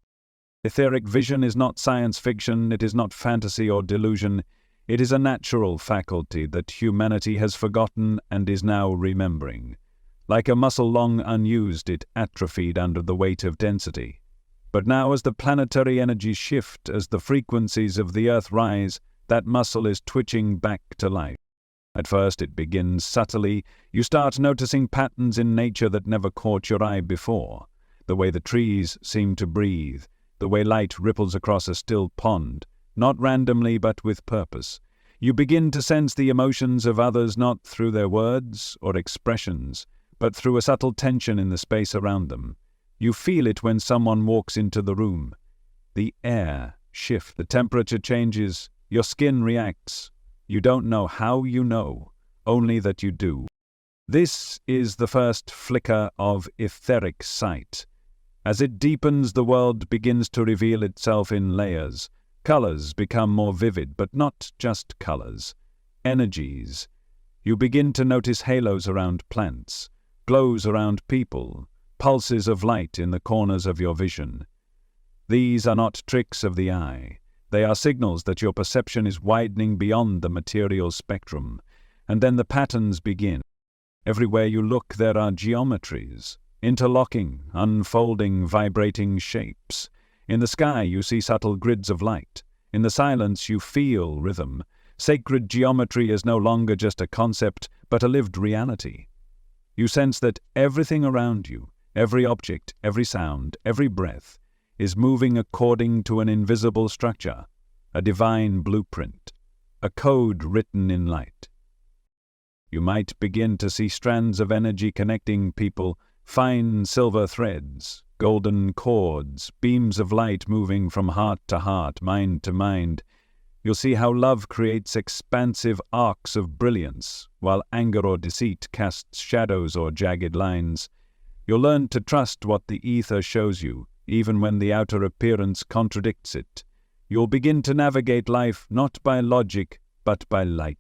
Etheric vision is not science fiction, it is not fantasy or delusion. It is a natural faculty that humanity has forgotten and is now remembering. Like a muscle long unused, it atrophied under the weight of density. But now as the planetary energies shift, as the frequencies of the Earth rise, that muscle is twitching back to life. At first it begins subtly. You start noticing patterns in nature that never caught your eye before. The way the trees seem to breathe, the way light ripples across a still pond, not randomly but with purpose. You begin to sense the emotions of others not through their words or expressions, but through a subtle tension in the space around them. You feel it when someone walks into the room. The air shifts, the temperature changes, your skin reacts. You don't know how you know, only that you do. This is the first flicker of etheric sight. As it deepens, the world begins to reveal itself in layers. Colors become more vivid, but not just colors. Energies. You begin to notice halos around plants, glows around people, pulses of light in the corners of your vision. These are not tricks of the eye. They are signals that your perception is widening beyond the material spectrum. And then the patterns begin. Everywhere you look, there are geometries, interlocking, unfolding, vibrating shapes. In the sky, you see subtle grids of light. In the silence, you feel rhythm. Sacred geometry is no longer just a concept, but a lived reality. You sense that everything around you, every object, every sound, every breath, is moving according to an invisible structure, a divine blueprint, a code written in light. You might begin to see strands of energy connecting people, fine silver threads, golden cords, beams of light moving from heart to heart, mind to mind. You'll see how love creates expansive arcs of brilliance, while anger or deceit casts shadows or jagged lines. You'll learn to trust what the ether shows you, even when the outer appearance contradicts it. You'll begin to navigate life not by logic, but by light.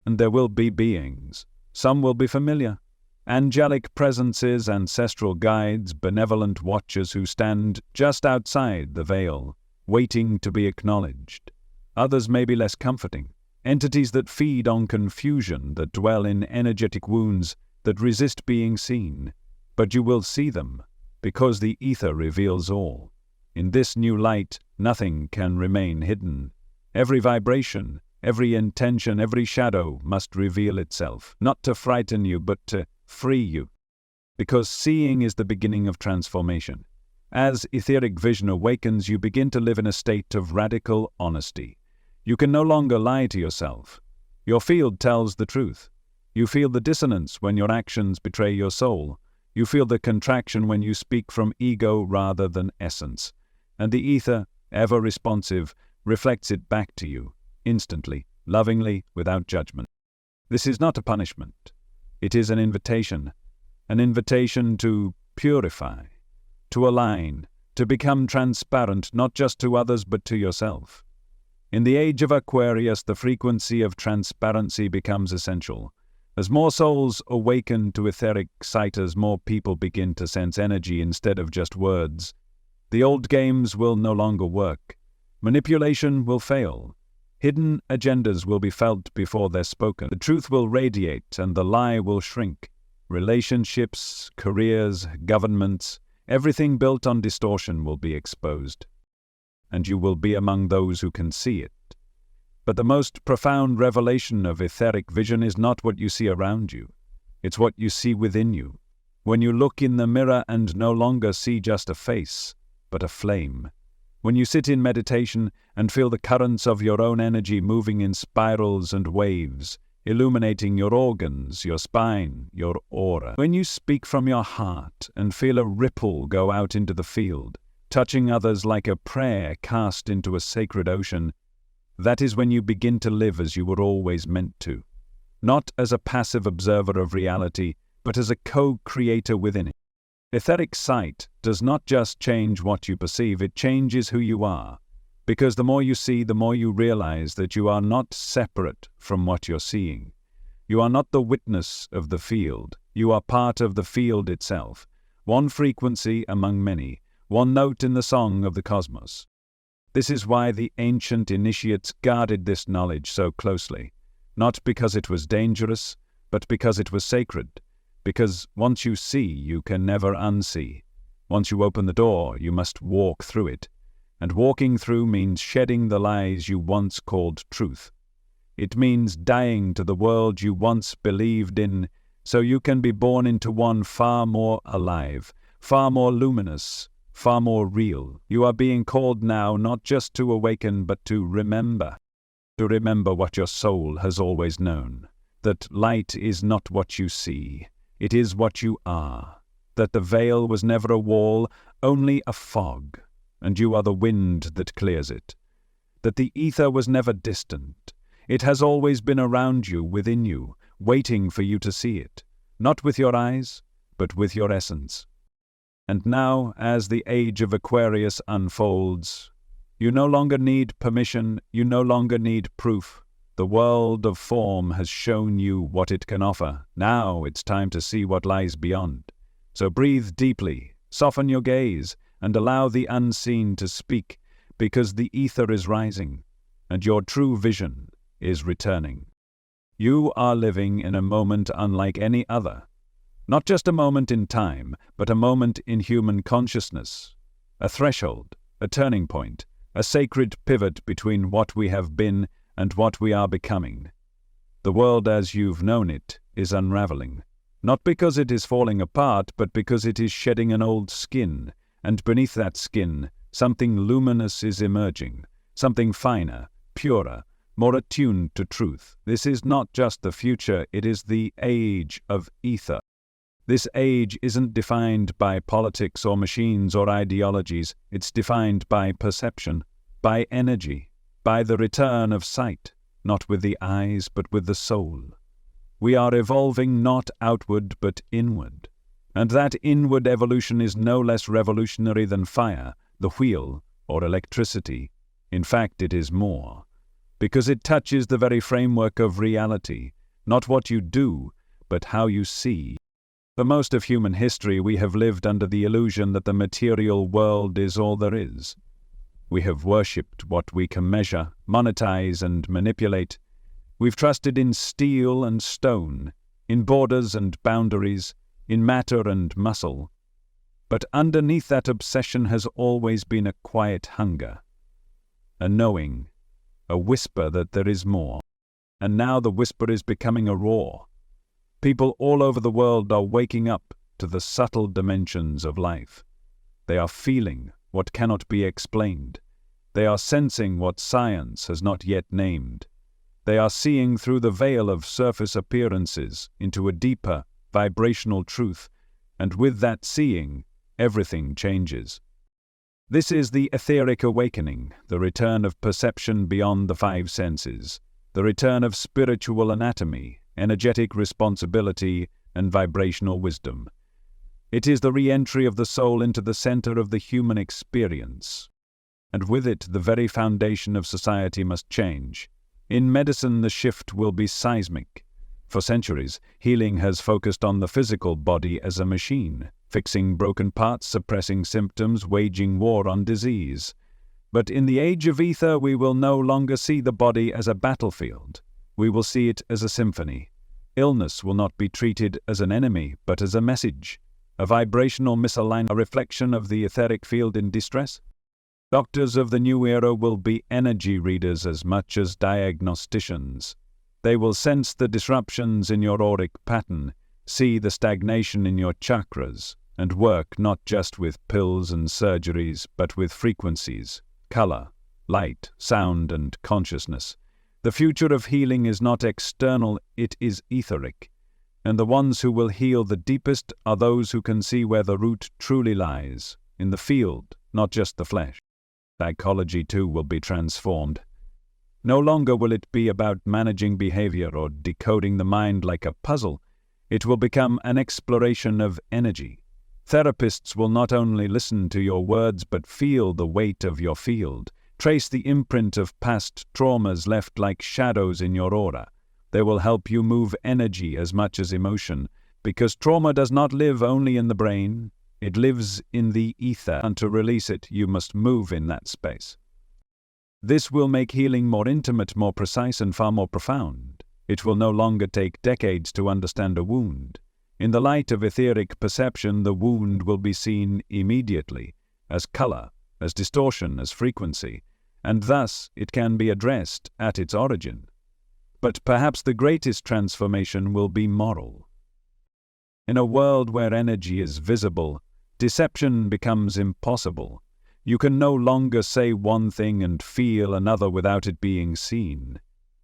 And there will be beings. Some will be familiar. Angelic presences, ancestral guides, benevolent watchers who stand just outside the veil, waiting to be acknowledged. Others may be less comforting. Entities that feed on confusion, that dwell in energetic wounds, that resist being seen. But you will see them, because the ether reveals all. In this new light, nothing can remain hidden. Every vibration, every intention, every shadow must reveal itself, not to frighten you, but to free you. Because seeing is the beginning of transformation. As etheric vision awakens, you begin to live in a state of radical honesty. You can no longer lie to yourself. Your field tells the truth. You feel the dissonance when your actions betray your soul. You feel the contraction when you speak from ego rather than essence. And the ether, ever responsive, reflects it back to you, instantly, lovingly, without judgment. This is not a punishment. It is an invitation to purify, to align, to become transparent, not just to others but to yourself. In the age of Aquarius, the frequency of transparency becomes essential. As more souls awaken to etheric sight, as more people begin to sense energy instead of just words, the old games will no longer work. Manipulation will fail. Hidden agendas will be felt before they're spoken. The truth will radiate and the lie will shrink. Relationships, careers, governments, everything built on distortion will be exposed. And you will be among those who can see it. But the most profound revelation of etheric vision is not what you see around you. It's what you see within you. When you look in the mirror and no longer see just a face, but a flame. When you sit in meditation and feel the currents of your own energy moving in spirals and waves, illuminating your organs, your spine, your aura. When you speak from your heart and feel a ripple go out into the field, touching others like a prayer cast into a sacred ocean, that is when you begin to live as you were always meant to. Not as a passive observer of reality, but as a co-creator within it. Etheric sight does not just change what you perceive, it changes who you are. Because the more you see, the more you realize that you are not separate from what you're seeing. You are not the witness of the field. You are part of the field itself. One frequency among many. One note in the song of the cosmos. This is why the ancient initiates guarded this knowledge so closely. Not because it was dangerous, but because it was sacred. Because once you see, you can never unsee. Once you open the door, you must walk through it. And walking through means shedding the lies you once called truth. It means dying to the world you once believed in, so you can be born into one far more alive, far more luminous, far more real. You are being called now not just to awaken, but to remember. To remember what your soul has always known. That light is not what you see. It is what you are. That the veil was never a wall, only a fog, and you are the wind that clears it. That the ether was never distant. It has always been around you, within you, waiting for you to see it. Not with your eyes, but with your essence. And now, as the age of Aquarius unfolds, you no longer need permission, you no longer need proof. The world of form has shown you what it can offer. Now it's time to see what lies beyond. So breathe deeply, soften your gaze, and allow the unseen to speak, because the ether is rising, and your true vision is returning. You are living in a moment unlike any other. Not just a moment in time, but a moment in human consciousness. A threshold, a turning point, a sacred pivot between what we have been and what we are becoming. The world as you've known it is unraveling. Not because it is falling apart, but because it is shedding an old skin, and beneath that skin, something luminous is emerging, something finer, purer, more attuned to truth. This is not just the future, it is the age of ether. This age isn't defined by politics or machines or ideologies. It's defined by perception, by energy, by the return of sight, not with the eyes but with the soul. We are evolving not outward but inward. And that inward evolution is no less revolutionary than fire, the wheel, or electricity. In fact, it is more. Because it touches the very framework of reality, not what you do, but how you see. For most of human history, we have lived under the illusion that the material world is all there is. We have worshipped what we can measure, monetize, and manipulate. We've trusted in steel and stone, in borders and boundaries, in matter and muscle. But underneath that obsession has always been a quiet hunger, a knowing, a whisper that there is more. And now the whisper is becoming a roar. People all over the world are waking up to the subtle dimensions of life. They are feeling what cannot be explained. They are sensing what science has not yet named. They are seeing through the veil of surface appearances into a deeper, vibrational truth, and with that seeing, everything changes. This is the etheric awakening, the return of perception beyond the five senses, the return of spiritual anatomy, energetic responsibility, and vibrational wisdom. It is the re-entry of the soul into the center of the human experience. And with it, the very foundation of society must change. In medicine, the shift will be seismic. For centuries, healing has focused on the physical body as a machine, fixing broken parts, suppressing symptoms, waging war on disease. But in the age of ether, we will no longer see the body as a battlefield. We will see it as a symphony. Illness will not be treated as an enemy, but as a message, a vibrational misalignment, a reflection of the etheric field in distress. Doctors of the new era will be energy readers as much as diagnosticians. They will sense the disruptions in your auric pattern, see the stagnation in your chakras, and work not just with pills and surgeries, but with frequencies, color, light, sound, and consciousness. The future of healing is not external, it is etheric. And the ones who will heal the deepest are those who can see where the root truly lies, in the field, not just the flesh. Psychology too will be transformed. No longer will it be about managing behavior or decoding the mind like a puzzle. It will become an exploration of energy. Therapists will not only listen to your words but feel the weight of your field, trace the imprint of past traumas left like shadows in your aura. They will help you move energy as much as emotion, because trauma does not live only in the brain. It lives in the ether, and to release it, you must move in that space. This will make healing more intimate, more precise, and far more profound. It will no longer take decades to understand a wound. In the light of etheric perception, the wound will be seen immediately, as color, as distortion, as frequency, and thus it can be addressed at its origin. But perhaps the greatest transformation will be moral. In a world where energy is visible, deception becomes impossible. You can no longer say one thing and feel another without it being seen.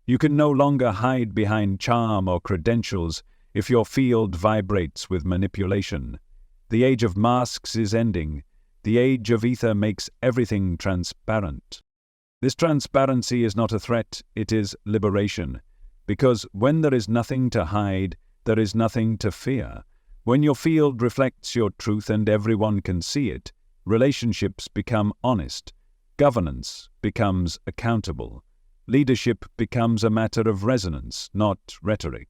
You can no longer hide behind charm or credentials if your field vibrates with manipulation. The age of masks is ending. The age of ether makes everything transparent. This transparency is not a threat, it is liberation. Because when there is nothing to hide, there is nothing to fear. When your field reflects your truth and everyone can see it, relationships become honest, governance becomes accountable, leadership becomes a matter of resonance, not rhetoric.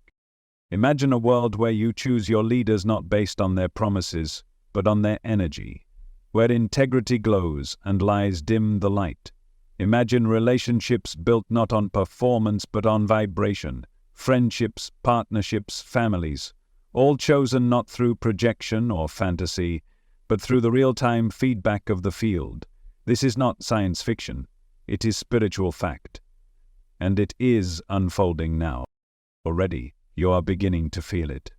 Imagine a world where you choose your leaders not based on their promises, but on their energy, where integrity glows and lies dim the light. Imagine relationships built not on performance but on vibration, friendships, partnerships, families, all chosen not through projection or fantasy, but through the real-time feedback of the field. This is not science fiction, it is spiritual fact. And it is unfolding now. Already, you are beginning to feel it.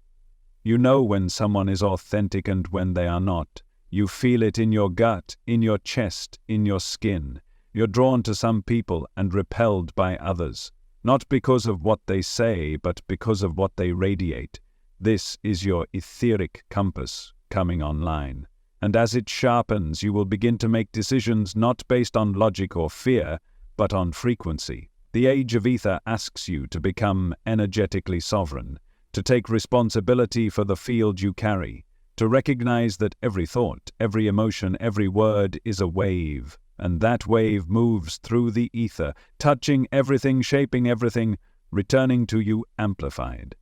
You know when someone is authentic and when they are not. You feel it in your gut, in your chest, in your skin. You're drawn to some people and repelled by others. not because of what they say, but because of what they radiate. This is your etheric compass coming online. And as it sharpens, you will begin to make decisions not based on logic or fear, but on frequency. The age of ether asks you to become energetically sovereign, to take responsibility for the field you carry, to recognize that every thought, every emotion, every word is a wave, and that wave moves through the ether, touching everything, shaping everything, returning to you amplified.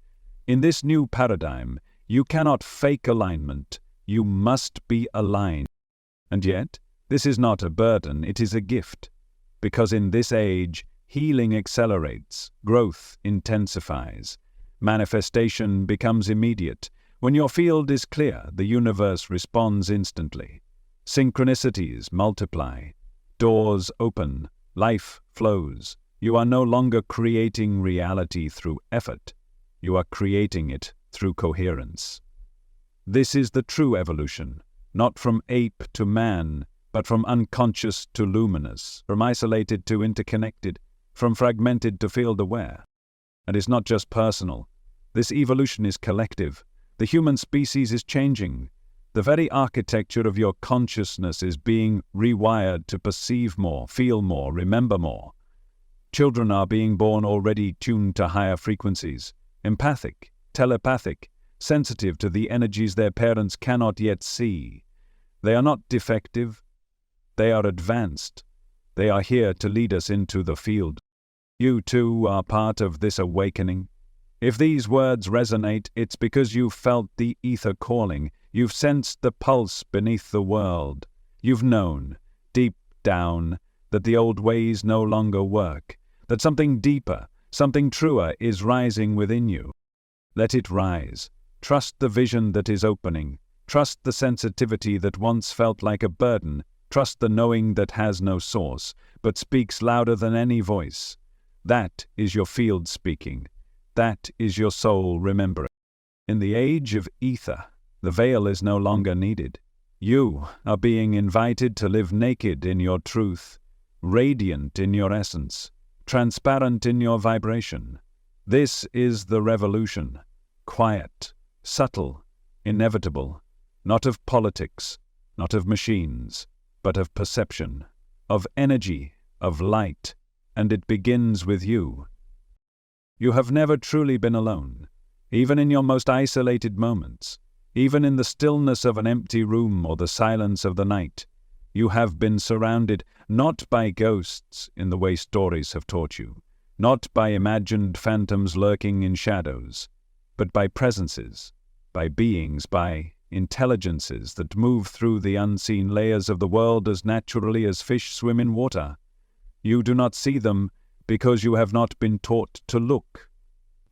In this new paradigm, you cannot fake alignment, you must be aligned. And yet, this is not a burden, it is a gift. Because in this age, healing accelerates, growth intensifies, manifestation becomes immediate. When your field is clear, the universe responds instantly. Synchronicities multiply, doors open, life flows. You are no longer creating reality through effort, you are creating it through coherence. This is the true evolution, not from ape to man, but from unconscious to luminous, from isolated to interconnected, from fragmented to field-aware. And it's not just personal. This evolution is collective. The human species is changing. The very architecture of your consciousness is being rewired to perceive more, feel more, remember more. Children are being born already tuned to higher frequencies, empathic, telepathic, sensitive to the energies their parents cannot yet see. They are not defective. They are advanced. They are here to lead us into the field. You too are part of this awakening. If these words resonate, it's because you've felt the ether calling. You've sensed the pulse beneath the world. You've known, deep down, that the old ways no longer work, that something deeper, something truer is rising within you. Let it rise. Trust the vision that is opening. Trust the sensitivity that once felt like a burden. Trust the knowing that has no source, but speaks louder than any voice. That is your field speaking. That is your soul remembering. In the age of ether, the veil is no longer needed. You are being invited to live naked in your truth, radiant in your essence, transparent in your vibration. This is the revolution, quiet, subtle, inevitable, not of politics, not of machines, but of perception, of energy, of light, and it begins with you. You have never truly been alone, even in your most isolated moments, even in the stillness of an empty room or the silence of the night. You have been surrounded not by ghosts in the way stories have taught you, not by imagined phantoms lurking in shadows, but by presences, by beings, by intelligences that move through the unseen layers of the world as naturally as fish swim in water. You do not see them because you have not been taught to look.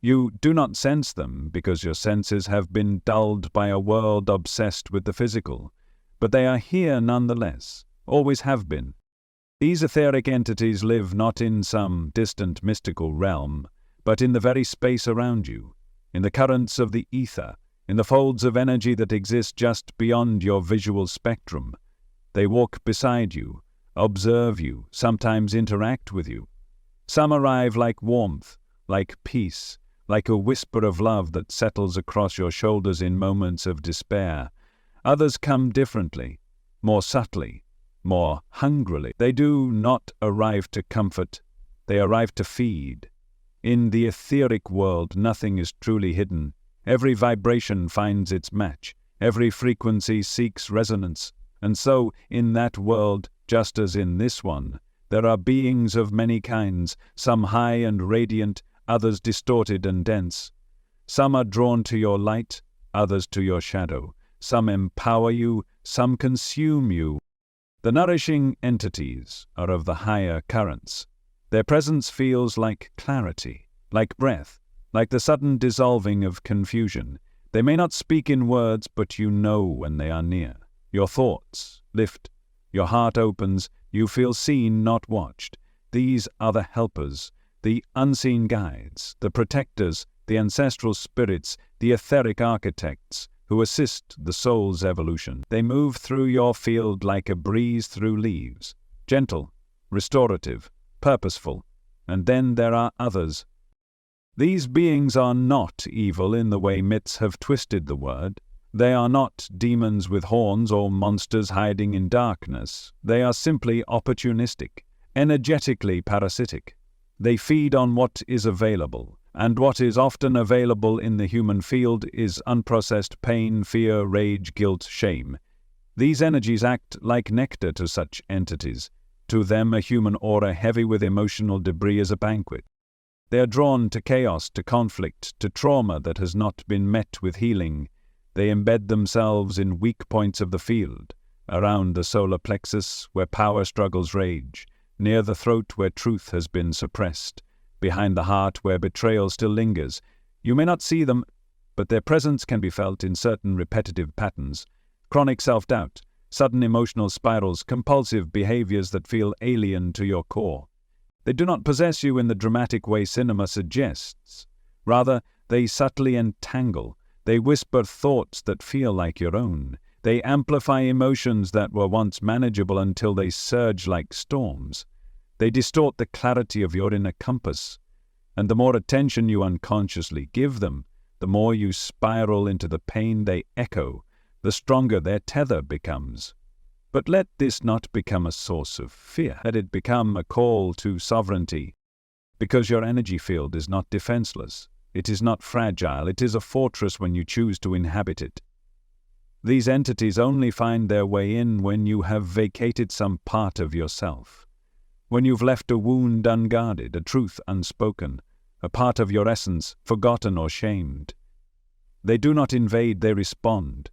You do not sense them because your senses have been dulled by a world obsessed with the physical, but they are here nonetheless, always have been. These etheric entities live not in some distant mystical realm, but in the very space around you, in the currents of the ether, in the folds of energy that exist just beyond your visual spectrum. They walk beside you, observe you, sometimes interact with you. Some arrive like warmth, like peace, like a whisper of love that settles across your shoulders in moments of despair. Others come differently, more subtly, more hungrily. They do not arrive to comfort, they arrive to feed. In the etheric world, nothing is truly hidden. Every vibration finds its match, every frequency seeks resonance, and so, in that world, just as in this one, there are beings of many kinds, some high and radiant, others distorted and dense. Some are drawn to your light, others to your shadow. Some empower you, some consume you. The nourishing entities are of the higher currents. Their presence feels like clarity, like breath, like the sudden dissolving of confusion. They may not speak in words, but you know when they are near. Your thoughts lift, your heart opens, you feel seen, not watched. These are the helpers, the unseen guides, the protectors, the ancestral spirits, the etheric architects who assist the soul's evolution. They move through your field like a breeze through leaves, gentle, restorative, purposeful. and then there are others. These beings are not evil in the way myths have twisted the word. They are not demons with horns or monsters hiding in darkness. They are simply opportunistic, energetically parasitic. They feed on what is available, and what is often available in the human field is unprocessed pain, fear, rage, guilt, shame. These energies act like nectar to such entities. To them, a human aura heavy with emotional debris is a banquet. They are drawn to chaos, to conflict, to trauma that has not been met with healing. They embed themselves in weak points of the field, around the solar plexus where power struggles rage, near the throat where truth has been suppressed, behind the heart where betrayal still lingers. You may not see them, but their presence can be felt in certain repetitive patterns. Chronic self-doubt, sudden emotional spirals, compulsive behaviors that feel alien to your core. They do not possess you in the dramatic way cinema suggests. Rather, they subtly entangle. They whisper thoughts that feel like your own. They amplify emotions that were once manageable until they surge like storms. They distort the clarity of your inner compass. And the more attention you unconsciously give them, the more you spiral into the pain they echo, the stronger their tether becomes. But let this not become a source of fear. Let it become a call to sovereignty. Because your energy field is not defenseless. It is not fragile. It is a fortress when you choose to inhabit it. These entities only find their way in when you have vacated some part of yourself. When you've left a wound unguarded, a truth unspoken, a part of your essence forgotten or shamed. They do not invade, they respond.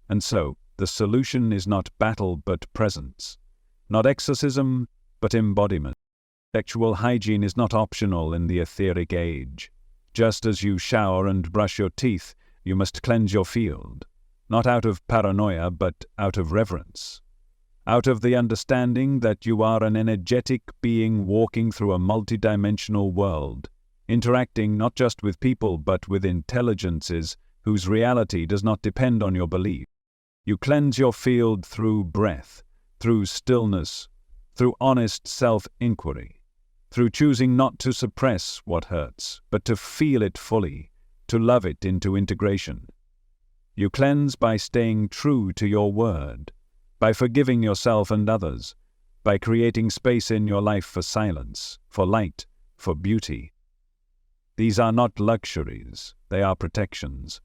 And so, the solution is not battle but presence, not exorcism but embodiment. Sexual hygiene is not optional in the etheric age. Just as you shower and brush your teeth, you must cleanse your field, not out of paranoia but out of reverence, out of the understanding that you are an energetic being walking through a multidimensional world, interacting not just with people but with intelligences whose reality does not depend on your belief. You cleanse your field through breath, through stillness, through honest self-inquiry, through choosing not to suppress what hurts, but to feel it fully, to love it into integration. You cleanse by staying true to your word, by forgiving yourself and others, by creating space in your life for silence, for light, for beauty. These are not luxuries, they are protections.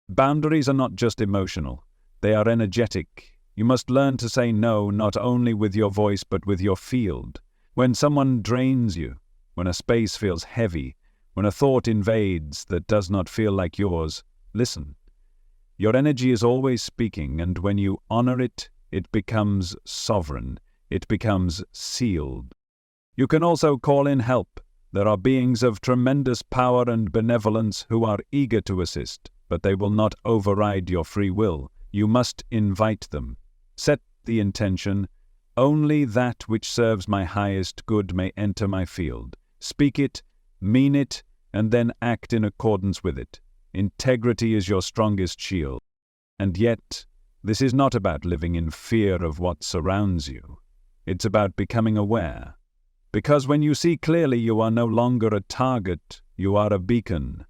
Boundaries are not just emotional. They are energetic. You must learn to say no not only with your voice but with your field. When someone drains you, when a space feels heavy, when a thought invades that does not feel like yours, listen. Your energy is always speaking, and when you honor it, it becomes sovereign. It becomes sealed. You can also call in help. There are beings of tremendous power and benevolence who are eager to assist, but they will not override your free will. You must invite them. Set the intention, only that which serves my highest good may enter my field. Speak it, mean it, and then act in accordance with it. Integrity is your strongest shield. And yet, this is not about living in fear of what surrounds you. It's about becoming aware. Because when you see clearly, you are no longer a target, you are a beacon.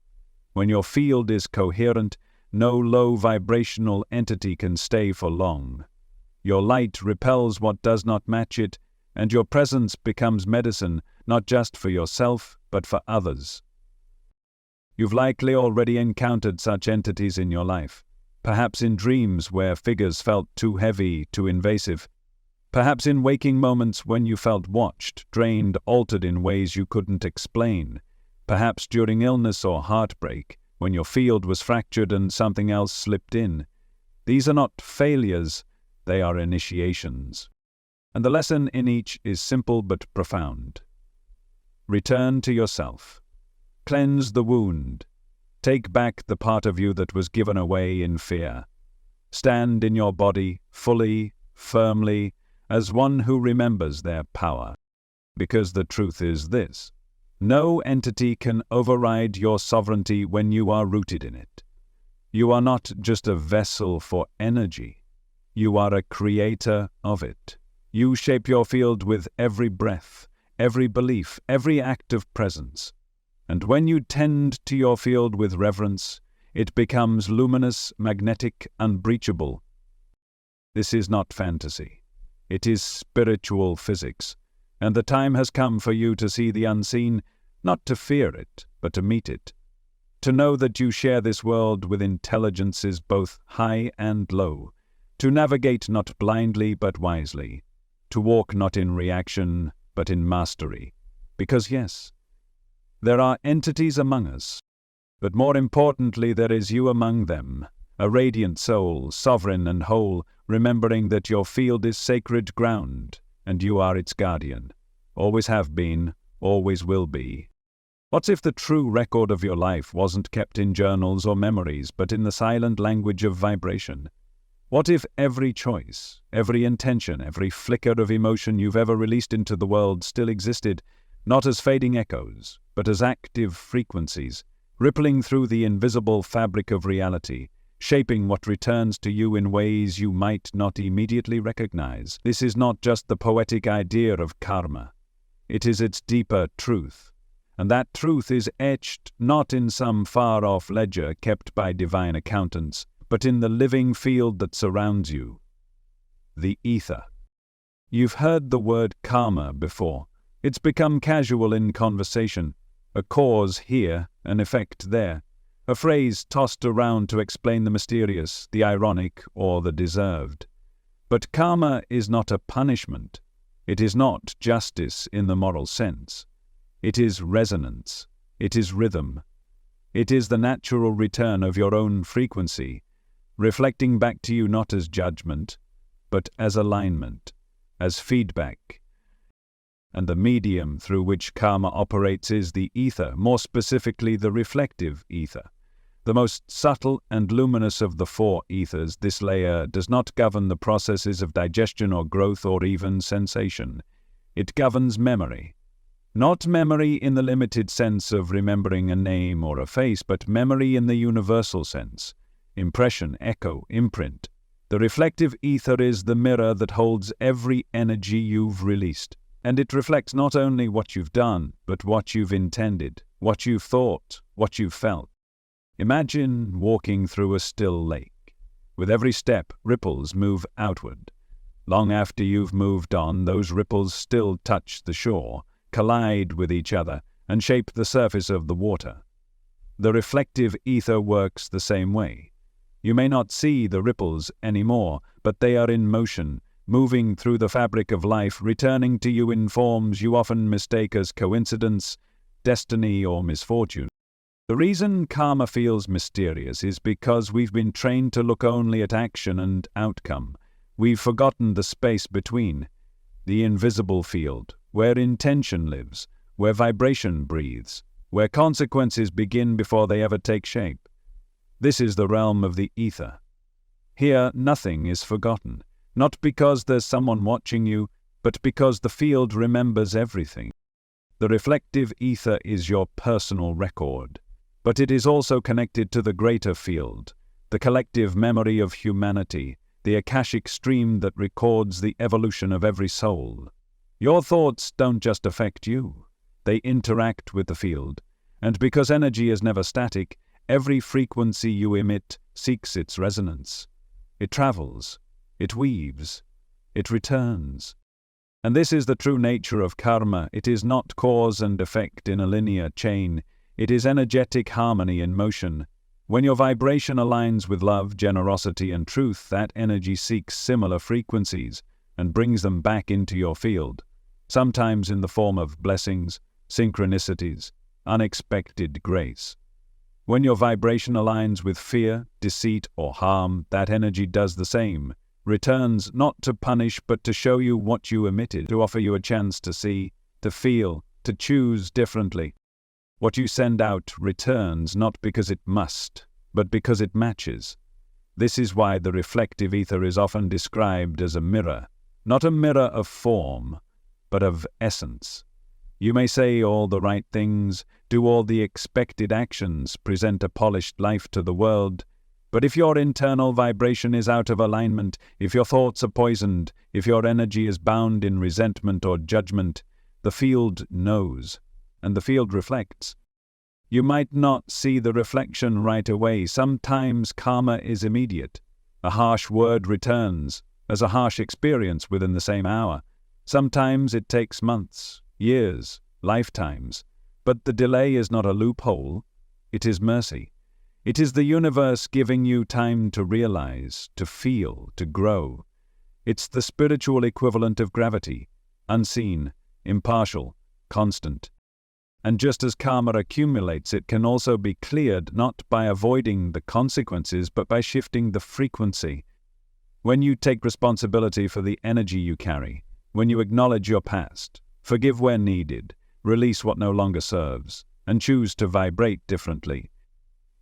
When your field is coherent, no low vibrational entity can stay for long. Your light repels what does not match it, and your presence becomes medicine, not just for yourself, but for others. You've likely already encountered such entities in your life, perhaps in dreams where figures felt too heavy, too invasive, perhaps in waking moments when you felt watched, drained, altered in ways you couldn't explain, perhaps during illness or heartbreak, when your field was fractured and something else slipped in. These are not failures, they are initiations. And the lesson in each is simple but profound. Return to yourself. Cleanse the wound. Take back the part of you that was given away in fear. Stand in your body, fully, firmly, as one who remembers their power. Because the truth is this. No entity can override your sovereignty when you are rooted in it. You are not just a vessel for energy. You are a creator of it. You shape your field with every breath, every belief, every act of presence. And when you tend to your field with reverence, it becomes luminous, magnetic, unbreachable. This is not fantasy. It is spiritual physics, and the time has come for you to see the unseen, not to fear it, but to meet it. To know that you share this world with intelligences both high and low, to navigate not blindly but wisely, to walk not in reaction but in mastery. Because yes, there are entities among us, but more importantly there is you among them, a radiant soul, sovereign and whole, remembering that your field is sacred ground, and you are its guardian. Always have been, always will be. What if the true record of your life wasn't kept in journals or memories, but in the silent language of vibration? What if every choice, every intention, every flicker of emotion you've ever released into the world still existed, not as fading echoes, but as active frequencies, rippling through the invisible fabric of reality, shaping what returns to you in ways you might not immediately recognize? This is not just the poetic idea of karma. It is its deeper truth. And that truth is etched not in some far-off ledger kept by divine accountants, but in the living field that surrounds you, the ether. You've heard the word karma before. It's become casual in conversation, a cause here, an effect there, a phrase tossed around to explain the mysterious, the ironic, or the deserved. But karma is not a punishment. It is not justice in the moral sense. It is resonance. It is rhythm. It is the natural return of your own frequency, reflecting back to you not as judgment, but as alignment, as feedback. And the medium through which karma operates is the ether, more specifically the reflective ether. The most subtle and luminous of the four ethers, this layer does not govern the processes of digestion or growth or even sensation. It governs memory. Not memory in the limited sense of remembering a name or a face, but memory in the universal sense. Impression, echo, imprint. The reflective ether is the mirror that holds every energy you've released, and it reflects not only what you've done, but what you've intended, what you've thought, what you've felt. Imagine walking through a still lake. With every step, ripples move outward. Long after you've moved on, those ripples still touch the shore, collide with each other, and shape the surface of the water. The reflective ether works the same way. You may not see the ripples anymore, but they are in motion, moving through the fabric of life, returning to you in forms you often mistake as coincidence, destiny, or misfortune. The reason karma feels mysterious is because we've been trained to look only at action and outcome. We've forgotten the space between, the invisible field, where intention lives, where vibration breathes, where consequences begin before they ever take shape. This is the realm of the ether. Here, nothing is forgotten, not because there's someone watching you, but because the field remembers everything. The reflective ether is your personal record, but it is also connected to the greater field, the collective memory of humanity, the akashic stream that records the evolution of every soul. Your thoughts don't just affect you, they interact with the field, and because energy is never static, every frequency you emit seeks its resonance. It travels, it weaves, it returns. And this is the true nature of karma. It is not cause and effect in a linear chain. It is energetic harmony in motion. When your vibration aligns with love, generosity, and truth, that energy seeks similar frequencies and brings them back into your field, sometimes in the form of blessings, synchronicities, unexpected grace. When your vibration aligns with fear, deceit, or harm, that energy does the same, returns not to punish but to show you what you emitted, to offer you a chance to see, to feel, to choose differently. What you send out returns not because it must, but because it matches. This is why the reflective ether is often described as a mirror, not a mirror of form, but of essence. You may say all the right things, do all the expected actions, present a polished life to the world, but if your internal vibration is out of alignment, if your thoughts are poisoned, if your energy is bound in resentment or judgment, The field knows, and the field reflects. You might not see the reflection right away. Sometimes karma is immediate. A harsh word returns as a harsh experience within the same hour. Sometimes it takes months, years, lifetimes. But the delay is not a loophole. It is mercy. It is the universe giving you time to realize, to feel, to grow. It's the spiritual equivalent of gravity, unseen, impartial, constant. And just as karma accumulates, it can also be cleared not by avoiding the consequences, but by shifting the frequency. When you take responsibility for the energy you carry, when you acknowledge your past, forgive where needed, release what no longer serves, and choose to vibrate differently,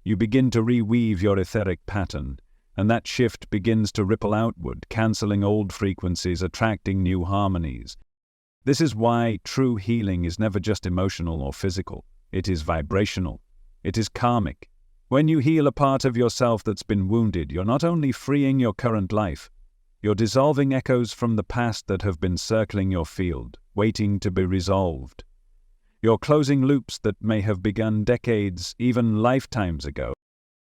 you begin to reweave your etheric pattern, and that shift begins to ripple outward, cancelling old frequencies, attracting new harmonies. This is why true healing is never just emotional or physical. It is vibrational. It is karmic. When you heal a part of yourself that's been wounded, you're not only freeing your current life, you're dissolving echoes from the past that have been circling your field, waiting to be resolved. You're closing loops that may have begun decades, even lifetimes ago,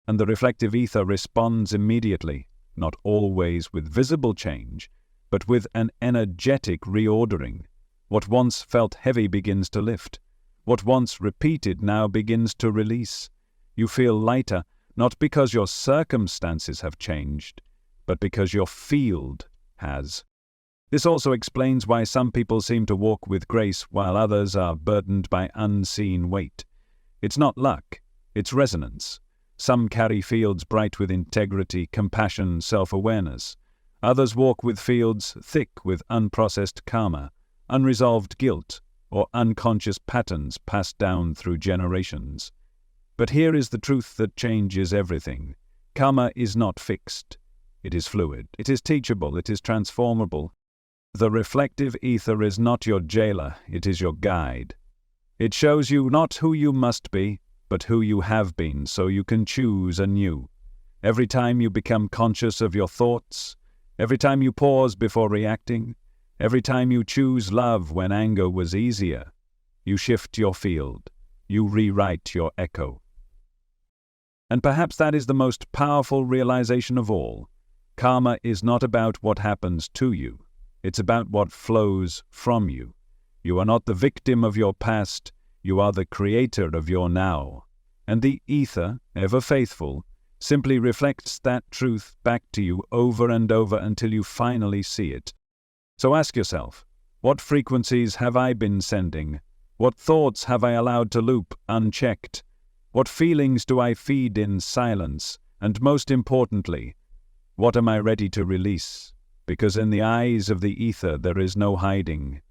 and the reflective ether responds immediately, not always with visible change, but with an energetic reordering. What once felt heavy begins to lift. What once repeated now begins to release. You feel lighter, not because your circumstances have changed, but because your field has. This also explains why some people seem to walk with grace while others are burdened by unseen weight. It's not luck, it's resonance. Some carry fields bright with integrity, compassion, self-awareness. Others walk with fields thick with unprocessed karma, unresolved guilt, or unconscious patterns passed down through generations. But here is the truth that changes everything. Karma is not fixed. It is fluid. It is teachable. It is transformable. The reflective ether is not your jailer. It is your guide. It shows you not who you must be, but who you have been, so you can choose anew. Every time you become conscious of your thoughts, every time you pause before reacting, every time you choose love when anger was easier, you shift your field, you rewrite your echo. And perhaps that is the most powerful realization of all. Karma is not about what happens to you, it's about what flows from you. You are not the victim of your past, you are the creator of your now. And the ether, ever faithful, simply reflects that truth back to you over and over until you finally see it. So ask yourself, what frequencies have I been sending? What thoughts have I allowed to loop unchecked? What feelings do I feed in silence? And most importantly, what am I ready to release? Because in the eyes of the ether there is no hiding,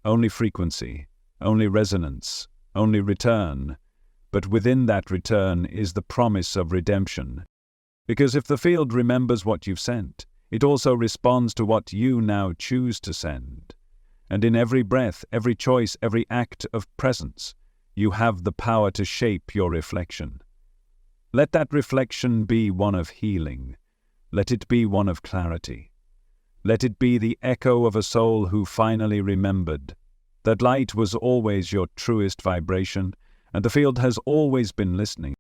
only frequency, only resonance, only return. But within that return is the promise of redemption. Because if the field remembers what you've sent, it also responds to what you now choose to send. And in every breath, every choice, every act of presence, you have the power to shape your reflection. Let that reflection be one of healing. Let it be one of clarity. Let it be the echo of a soul who finally remembered that light was always your truest vibration, and the field has always been listening.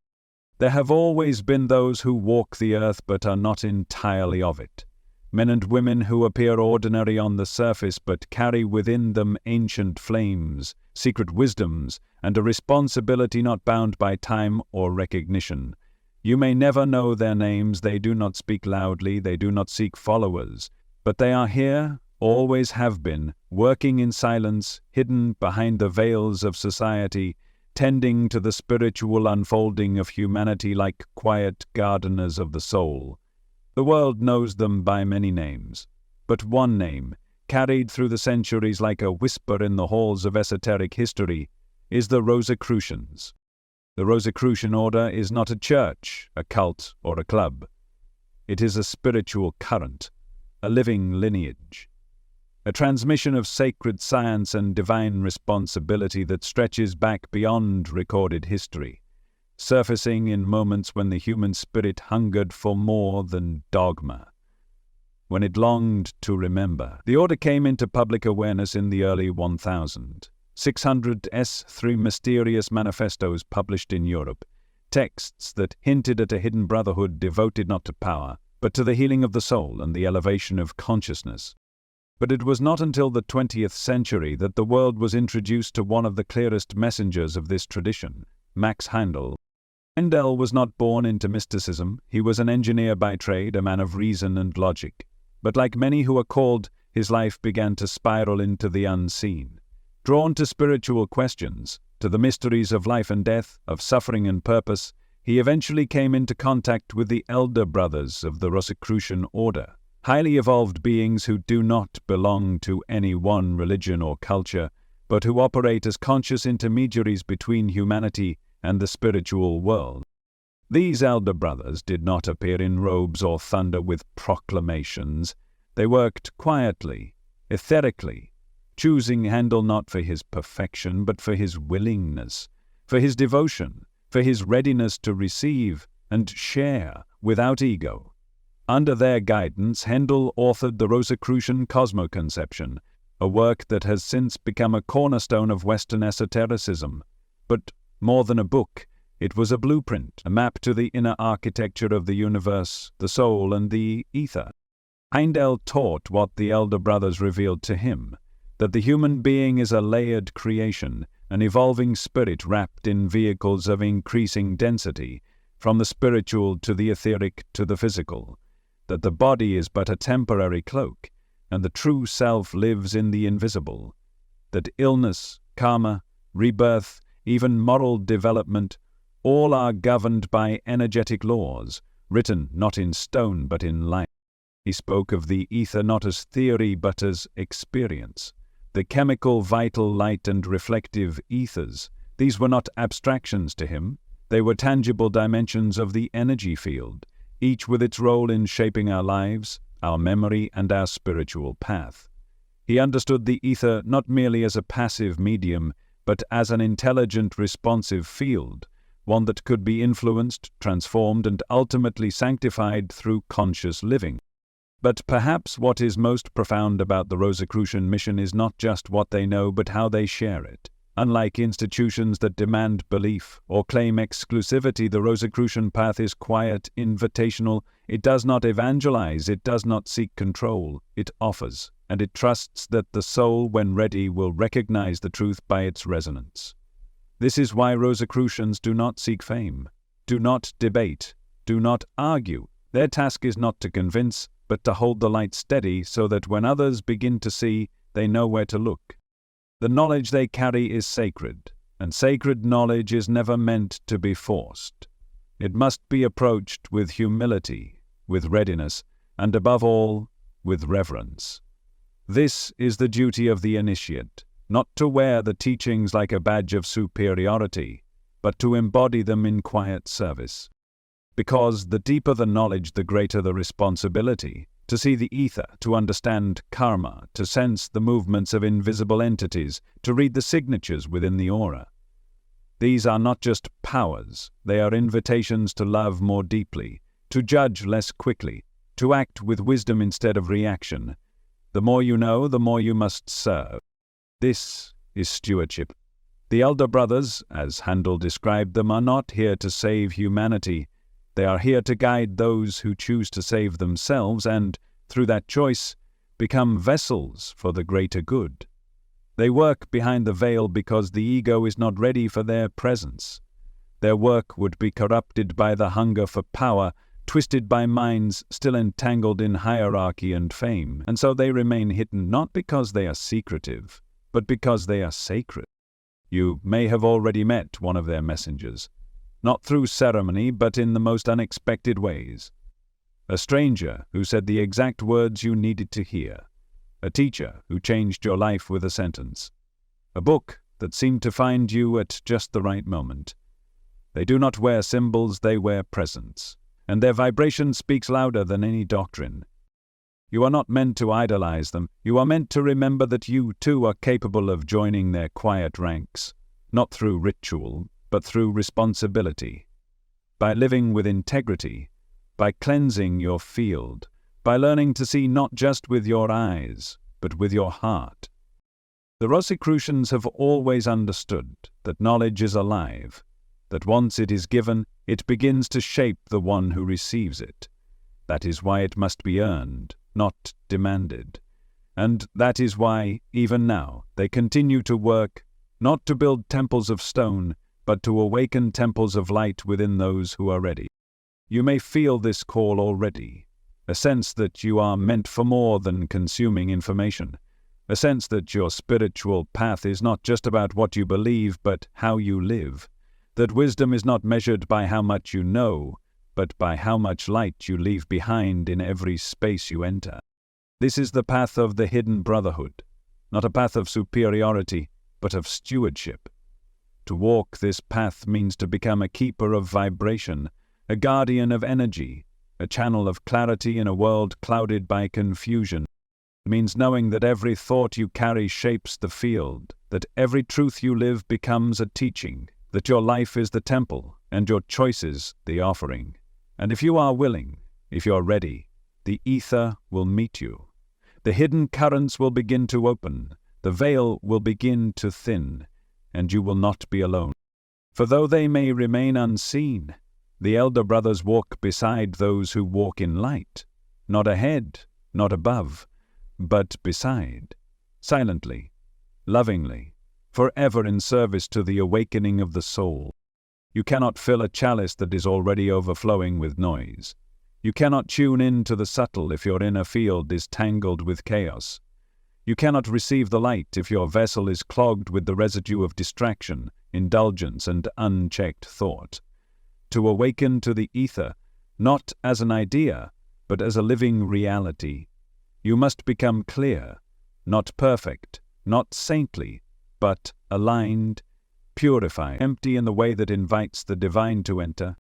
There have always been those who walk the earth but are not entirely of it. Men and women who appear ordinary on the surface but carry within them ancient flames, secret wisdoms, and a responsibility not bound by time or recognition. You may never know their names, they do not speak loudly, they do not seek followers, but they are here, always have been, working in silence, hidden behind the veils of society, tending to the spiritual unfolding of humanity like quiet gardeners of the soul. The world knows them by many names, but one name, carried through the centuries like a whisper in the halls of esoteric history, is the Rosicrucians. The Rosicrucian order is not a church, a cult, or a club. It is a spiritual current, a living lineage, a transmission of sacred science and divine responsibility that stretches back beyond recorded history, surfacing in moments when the human spirit hungered for more than dogma, when it longed to remember. The order came into public awareness in the early 1000s, 600s, 3 mysterious manifestos published in Europe, texts that hinted at a hidden brotherhood devoted not to power, but to the healing of the soul and the elevation of consciousness. But it was not until the 20th century that the world was introduced to one of the clearest messengers of this tradition, Max Heindel. Heindel was not born into mysticism. He was an engineer by trade, a man of reason and logic. But like many who are called, his life began to spiral into the unseen. Drawn to spiritual questions, to the mysteries of life and death, of suffering and purpose, he eventually came into contact with the elder brothers of the Rosicrucian order, highly evolved beings who do not belong to any one religion or culture, but who operate as conscious intermediaries between humanity and the spiritual world. These elder brothers did not appear in robes or thunder with proclamations. They worked quietly, etherically, choosing Handel not for his perfection, but for his willingness, for his devotion, for his readiness to receive and share without ego. Under their guidance, Handel authored the Rosicrucian Cosmoconception, a work that has since become a cornerstone of Western esotericism. But more than a book, it was a blueprint, a map to the inner architecture of the universe, the soul, and the ether. Heindel taught what the elder brothers revealed to him, that the human being is a layered creation, an evolving spirit wrapped in vehicles of increasing density, from the spiritual to the etheric to the physical, that the body is but a temporary cloak, and the true self lives in the invisible, that illness, karma, rebirth, even moral development, all are governed by energetic laws, written not in stone but in light. He spoke of the ether not as theory but as experience. The chemical, vital, light and reflective ethers, these were not abstractions to him. They were tangible dimensions of the energy field, each with its role in shaping our lives, our memory and our spiritual path. He understood the ether not merely as a passive medium, but as an intelligent, responsive field, one that could be influenced, transformed and ultimately sanctified through conscious living. But perhaps what is most profound about the Rosicrucian mission is not just what they know, but how they share it. Unlike institutions that demand belief or claim exclusivity, the Rosicrucian path is quiet, invitational. It does not evangelize, it does not seek control. It offers, and it trusts that the soul, when ready, will recognize the truth by its resonance. This is why Rosicrucians do not seek fame, do not debate, do not argue. Their task is not to convince, but to hold the light steady so that when others begin to see, they know where to look. The knowledge they carry is sacred, and sacred knowledge is never meant to be forced. It must be approached with humility, with readiness, and above all, with reverence. This is the duty of the initiate, not to wear the teachings like a badge of superiority, but to embody them in quiet service. Because the deeper the knowledge, the greater the responsibility. To see the ether, to understand karma, to sense the movements of invisible entities, to read the signatures within the aura. These are not just powers, they are invitations to love more deeply, to judge less quickly, to act with wisdom instead of reaction. The more you know, the more you must serve. This is stewardship. The elder brothers, as Handel described them, are not here to save humanity. They are here to guide those who choose to save themselves and, through that choice, become vessels for the greater good. They work behind the veil because the ego is not ready for their presence. Their work would be corrupted by the hunger for power, twisted by minds still entangled in hierarchy and fame, and so they remain hidden not because they are secretive, but because they are sacred. You may have already met one of their messengers. Not through ceremony, but in the most unexpected ways. A stranger who said the exact words you needed to hear. A teacher who changed your life with a sentence. A book that seemed to find you at just the right moment. They do not wear symbols, they wear presence, and their vibration speaks louder than any doctrine. You are not meant to idolize them. You are meant to remember that you too are capable of joining their quiet ranks, not through ritual, but through responsibility, by living with integrity, by cleansing your field, by learning to see not just with your eyes, but with your heart. The Rosicrucians have always understood that knowledge is alive, that once it is given, it begins to shape the one who receives it. That is why it must be earned, not demanded. And that is why, even now, they continue to work, not to build temples of stone, but to awaken temples of light within those who are ready. You may feel this call already, a sense that you are meant for more than consuming information, a sense that your spiritual path is not just about what you believe, but how you live, that wisdom is not measured by how much you know, but by how much light you leave behind in every space you enter. This is the path of the hidden brotherhood, not a path of superiority, but of stewardship. To walk this path means to become a keeper of vibration, a guardian of energy, a channel of clarity in a world clouded by confusion. It means knowing that every thought you carry shapes the field, that every truth you live becomes a teaching, that your life is the temple and your choices the offering. And if you are willing, if you're ready, the ether will meet you. The hidden currents will begin to open, the veil will begin to thin, and you will not be alone. For though they may remain unseen, the elder brothers walk beside those who walk in light, not ahead, not above, but beside, silently, lovingly, forever in service to the awakening of the soul. You cannot fill a chalice that is already overflowing with noise. You cannot tune in to the subtle if your inner field is tangled with chaos. You cannot receive the light if your vessel is clogged with the residue of distraction, indulgence, and unchecked thought. To awaken to the ether, not as an idea, but as a living reality, you must become clear, not perfect, not saintly, but aligned, purified, empty in the way that invites the divine to enter.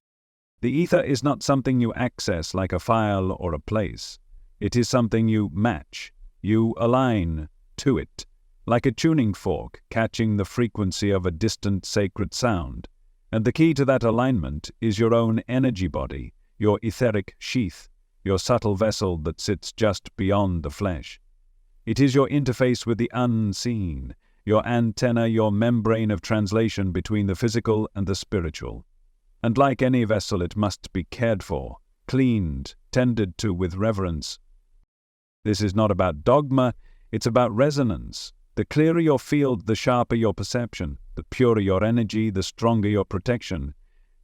The ether is not something you access like a file or a place. It is something you match. You align to it, like a tuning fork catching the frequency of a distant sacred sound. And the key to that alignment is your own energy body, your etheric sheath, your subtle vessel that sits just beyond the flesh. It is your interface with the unseen, your antenna, your membrane of translation between the physical and the spiritual. And like any vessel, it must be cared for, cleaned, tended to with reverence. This is not about dogma, it's about resonance. The clearer your field, the sharper your perception. The purer your energy, the stronger your protection.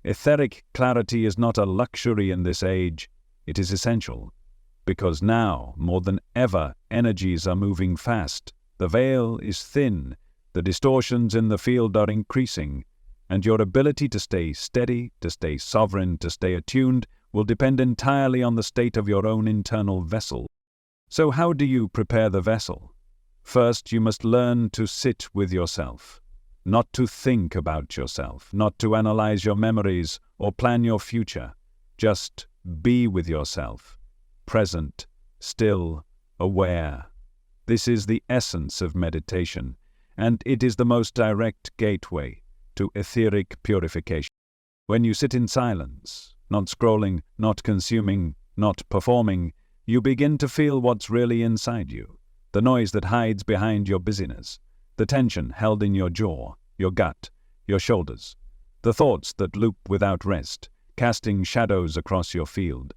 Etheric clarity is not a luxury in this age, it is essential. Because now, more than ever, energies are moving fast. The veil is thin, the distortions in the field are increasing, and your ability to stay steady, to stay sovereign, to stay attuned, will depend entirely on the state of your own internal vessel. So how do you prepare the vessel? First, you must learn to sit with yourself, not to think about yourself, not to analyze your memories or plan your future. Just be with yourself, present, still, aware. This is the essence of meditation, and it is the most direct gateway to etheric purification. When you sit in silence, not scrolling, not consuming, not performing, you begin to feel what's really inside you, the noise that hides behind your busyness, the tension held in your jaw, your gut, your shoulders, the thoughts that loop without rest, casting shadows across your field.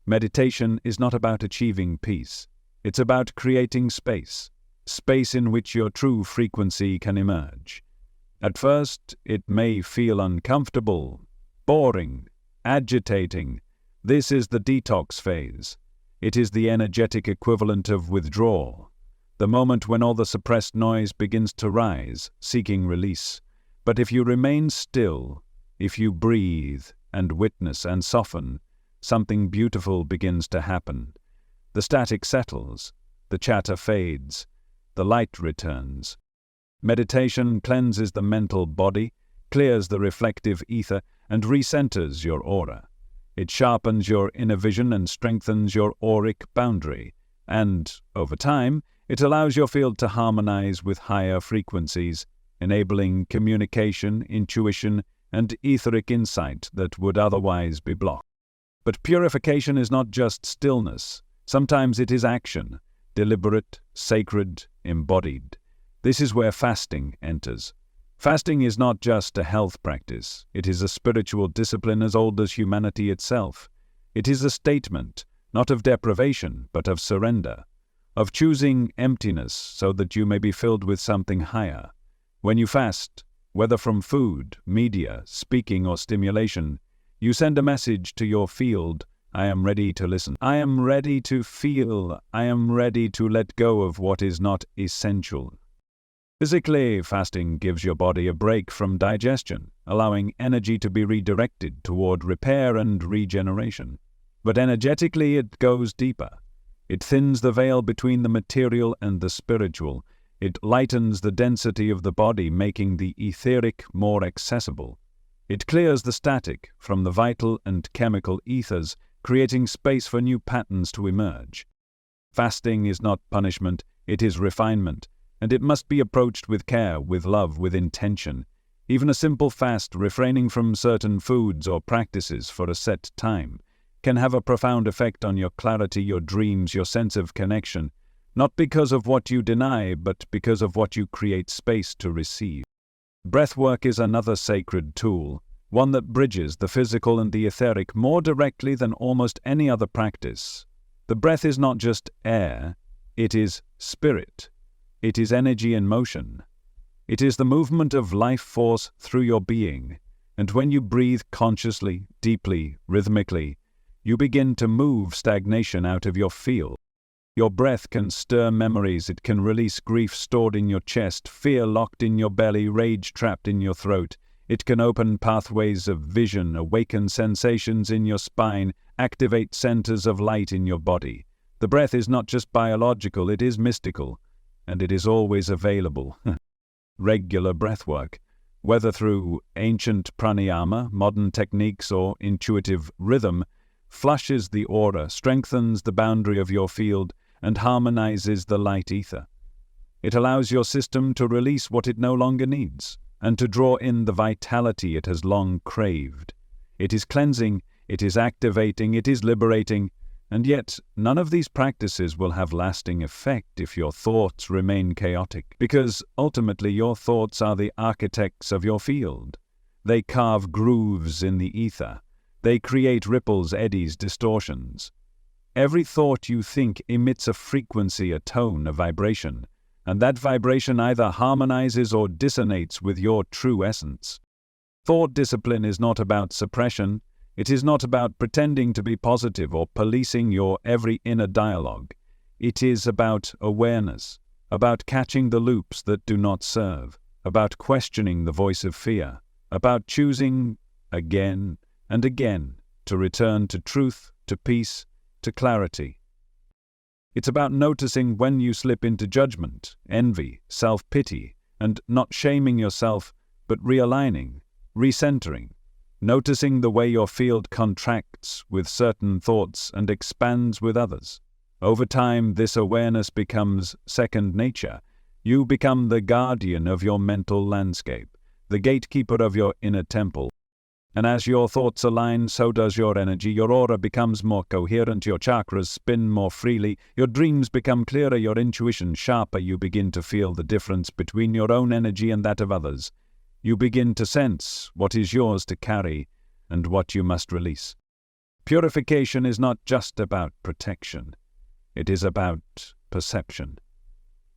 Meditation is not about achieving peace. It's about creating space in which your true frequency can emerge. At first, it may feel uncomfortable, boring, agitating. This is the detox phase. It is the energetic equivalent of withdrawal, the moment when all the suppressed noise begins to rise, seeking release. But if you remain still, if you breathe and witness and soften, something beautiful begins to happen. The static settles, the chatter fades, the light returns. Meditation cleanses the mental body, clears the reflective ether, and recenters your aura. It sharpens your inner vision and strengthens your auric boundary, and, over time, it allows your field to harmonize with higher frequencies, enabling communication, intuition, and etheric insight that would otherwise be blocked. But purification is not just stillness. Sometimes it is action, deliberate, sacred, embodied. This is where fasting enters. Fasting is not just a health practice. It is a spiritual discipline as old as humanity itself. It is a statement, not of deprivation, but of surrender, of choosing emptiness so that you may be filled with something higher. When you fast, whether from food, media, speaking, or stimulation, you send a message to your field: I am ready to listen. I am ready to feel. I am ready to let go of what is not essential. Physically, fasting gives your body a break from digestion, allowing energy to be redirected toward repair and regeneration. But energetically, it goes deeper. It thins the veil between the material and the spiritual. It lightens the density of the body, making the etheric more accessible. It clears the static from the vital and chemical ethers, creating space for new patterns to emerge. Fasting is not punishment, it is refinement, and it must be approached with care, with love, with intention. Even a simple fast, refraining from certain foods or practices for a set time, can have a profound effect on your clarity, your dreams, your sense of connection, not because of what you deny, but because of what you create space to receive. Breathwork is another sacred tool, one that bridges the physical and the etheric more directly than almost any other practice. The breath is not just air, it is spirit. It is energy in motion. It is the movement of life force through your being, and when you breathe consciously, deeply, rhythmically, you begin to move stagnation out of your field. Your breath can stir memories, it can release grief stored in your chest, fear locked in your belly, rage trapped in your throat. It can open pathways of vision, awaken sensations in your spine, activate centers of light in your body. The breath is not just biological, it is mystical, and it is always available. Regular breathwork, whether through ancient pranayama, modern techniques, or intuitive rhythm, flushes the aura, strengthens the boundary of your field, and harmonizes the light ether. It allows your system to release what it no longer needs, and to draw in the vitality it has long craved. It is cleansing, it is activating, it is liberating, and yet none of these practices will have lasting effect if your thoughts remain chaotic, because ultimately your thoughts are the architects of your field. They carve grooves in the ether. They create ripples, eddies, distortions. Every thought you think emits a frequency, a tone, a vibration, and that vibration either harmonizes or dissonates with your true essence. Thought discipline is not about suppression. It is not about pretending to be positive or policing your every inner dialogue. It is about awareness, about catching the loops that do not serve, about questioning the voice of fear, about choosing again and again to return to truth, to peace, to clarity. It's about noticing when you slip into judgment, envy, self-pity, and not shaming yourself, but realigning, recentering, noticing the way your field contracts with certain thoughts and expands with others. Over time, this awareness becomes second nature. You become the guardian of your mental landscape, the gatekeeper of your inner temple. And as your thoughts align, so does your energy. Your aura becomes more coherent, your chakras spin more freely, your dreams become clearer, your intuition sharper. You begin to feel the difference between your own energy and that of others. You begin to sense what is yours to carry and what you must release. Purification is not just about protection. It is about perception.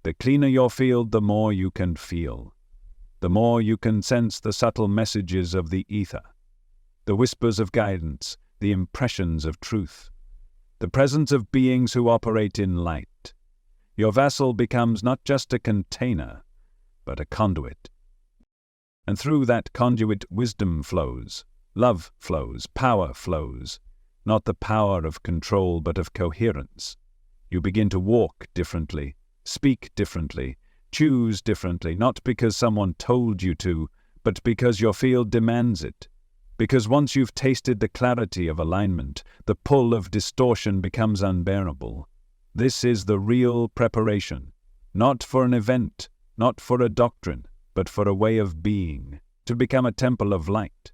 The cleaner your field, the more you can feel. The more you can sense the subtle messages of the ether. The whispers of guidance, the impressions of truth, the presence of beings who operate in light. Your vessel becomes not just a container, but a conduit. And through that conduit, wisdom flows, love flows, power flows, not the power of control, but of coherence. You begin to walk differently, speak differently, choose differently, not because someone told you to, but because your field demands it. Because once you've tasted the clarity of alignment, the pull of distortion becomes unbearable. This is the real preparation, not for an event, not for a doctrine, but for a way of being, to become a temple of light,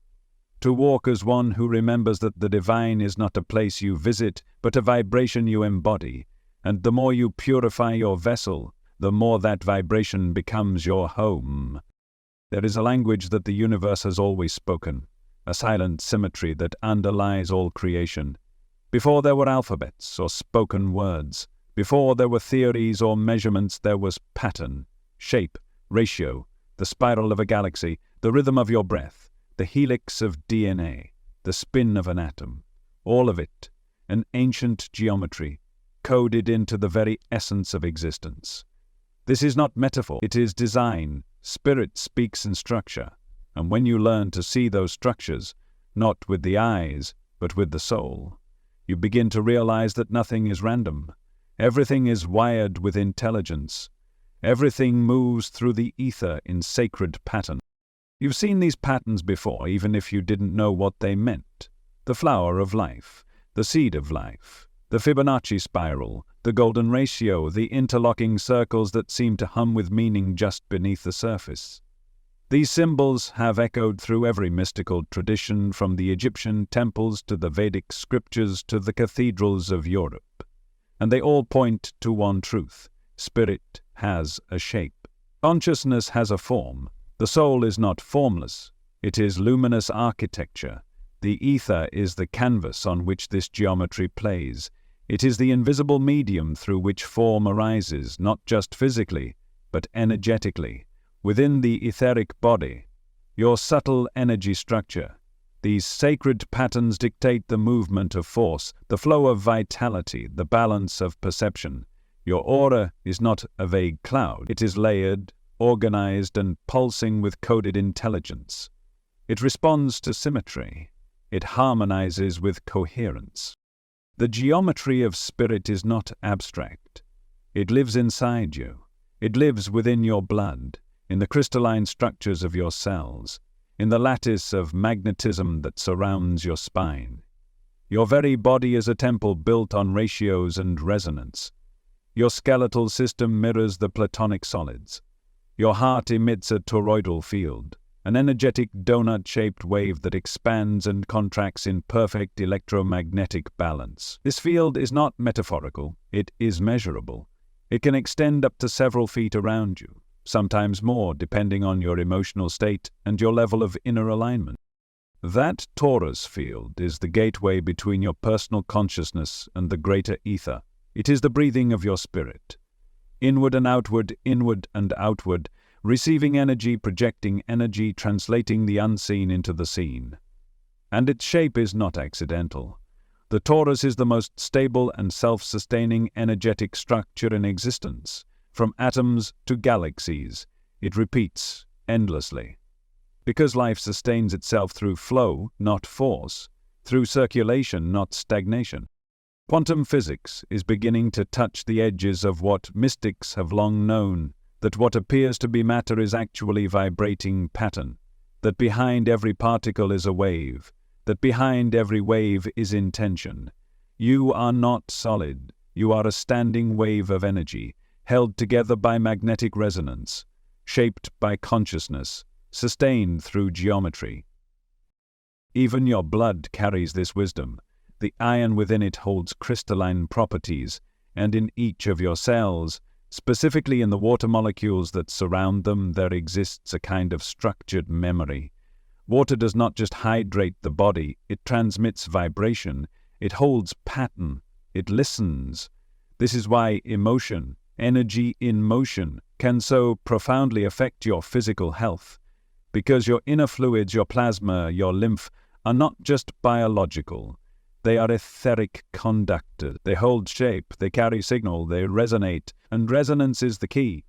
to walk as one who remembers that the divine is not a place you visit, but a vibration you embody, and the more you purify your vessel, the more that vibration becomes your home. There is a language that the universe has always spoken, a silent symmetry that underlies all creation. Before there were alphabets or spoken words, before there were theories or measurements, there was pattern, shape, ratio, the spiral of a galaxy, the rhythm of your breath, the helix of DNA, the spin of an atom. All of it, an ancient geometry, coded into the very essence of existence. This is not metaphor, it is design. Spirit speaks in structure, and when you learn to see those structures, not with the eyes, but with the soul, you begin to realize that nothing is random. Everything is wired with intelligence. Everything moves through the ether in sacred pattern. You've seen these patterns before, even if you didn't know what they meant. The flower of life, the seed of life, the Fibonacci spiral, the golden ratio, the interlocking circles that seem to hum with meaning just beneath the surface. These symbols have echoed through every mystical tradition, from the Egyptian temples to the Vedic scriptures to the cathedrals of Europe. And they all point to one truth: spirit has a shape. Consciousness has a form. The soul is not formless. It is luminous architecture. The ether is the canvas on which this geometry plays. It is the invisible medium through which form arises, not just physically, but energetically. Within the etheric body, your subtle energy structure, these sacred patterns dictate the movement of force, the flow of vitality, the balance of perception. Your aura is not a vague cloud. It is layered, organized, and pulsing with coded intelligence. It responds to symmetry. It harmonizes with coherence. The geometry of spirit is not abstract. It lives inside you. It lives within your blood, in the crystalline structures of your cells, in the lattice of magnetism that surrounds your spine. Your very body is a temple built on ratios and resonance. Your skeletal system mirrors the platonic solids. Your heart emits a toroidal field, an energetic donut-shaped wave that expands and contracts in perfect electromagnetic balance. This field is not metaphorical, it is measurable. It can extend up to several feet around you, sometimes more, depending on your emotional state and your level of inner alignment. That torus field is the gateway between your personal consciousness and the greater ether. It is the breathing of your spirit. Inward and outward, receiving energy, projecting energy, translating the unseen into the seen. And its shape is not accidental. The torus is the most stable and self-sustaining energetic structure in existence. From atoms to galaxies, it repeats endlessly. Because life sustains itself through flow, not force, through circulation, not stagnation. Quantum physics is beginning to touch the edges of what mystics have long known, that what appears to be matter is actually vibrating pattern, that behind every particle is a wave, that behind every wave is intention. You are not solid, you are a standing wave of energy, held together by magnetic resonance, shaped by consciousness, sustained through geometry. Even your blood carries this wisdom. The iron within it holds crystalline properties, and in each of your cells, specifically in the water molecules that surround them, there exists a kind of structured memory. Water does not just hydrate the body, it transmits vibration, it holds pattern, it listens. This is why emotion, energy in motion, can so profoundly affect your physical health, because your inner fluids, your plasma, your lymph, are not just biological. They are etheric conductors. They hold shape, they carry signal, they resonate, and resonance is the key.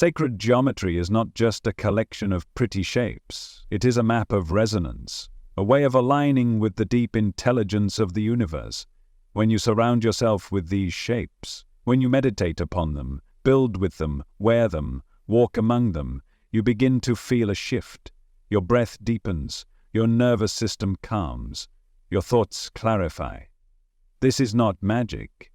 Sacred geometry is not just a collection of pretty shapes. It is a map of resonance, a way of aligning with the deep intelligence of the universe. When you surround yourself with these shapes, when you meditate upon them, build with them, wear them, walk among them, you begin to feel a shift. Your breath deepens, your nervous system calms, your thoughts clarify. This is not magic.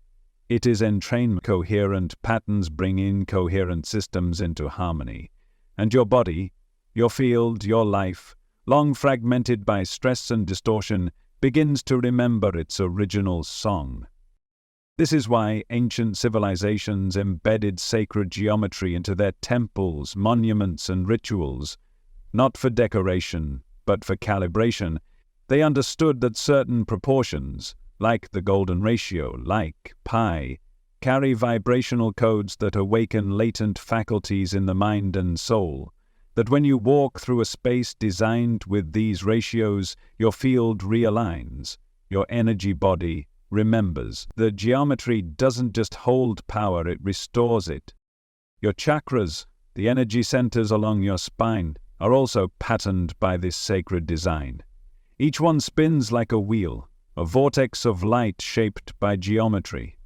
It is entrainment. Coherent patterns bring incoherent systems into harmony. And your body, your field, your life, long fragmented by stress and distortion, begins to remember its original song. This is why ancient civilizations embedded sacred geometry into their temples, monuments, and rituals, not for decoration, but for calibration. They understood that certain proportions, like the golden ratio, like pi, carry vibrational codes that awaken latent faculties in the mind and soul, that when you walk through a space designed with these ratios, your field realigns, your energy body remembers. The geometry doesn't just hold power, it restores it. Your chakras, the energy centers along your spine, are also patterned by this sacred design. Each one spins like a wheel, a vortex of light shaped by geometry,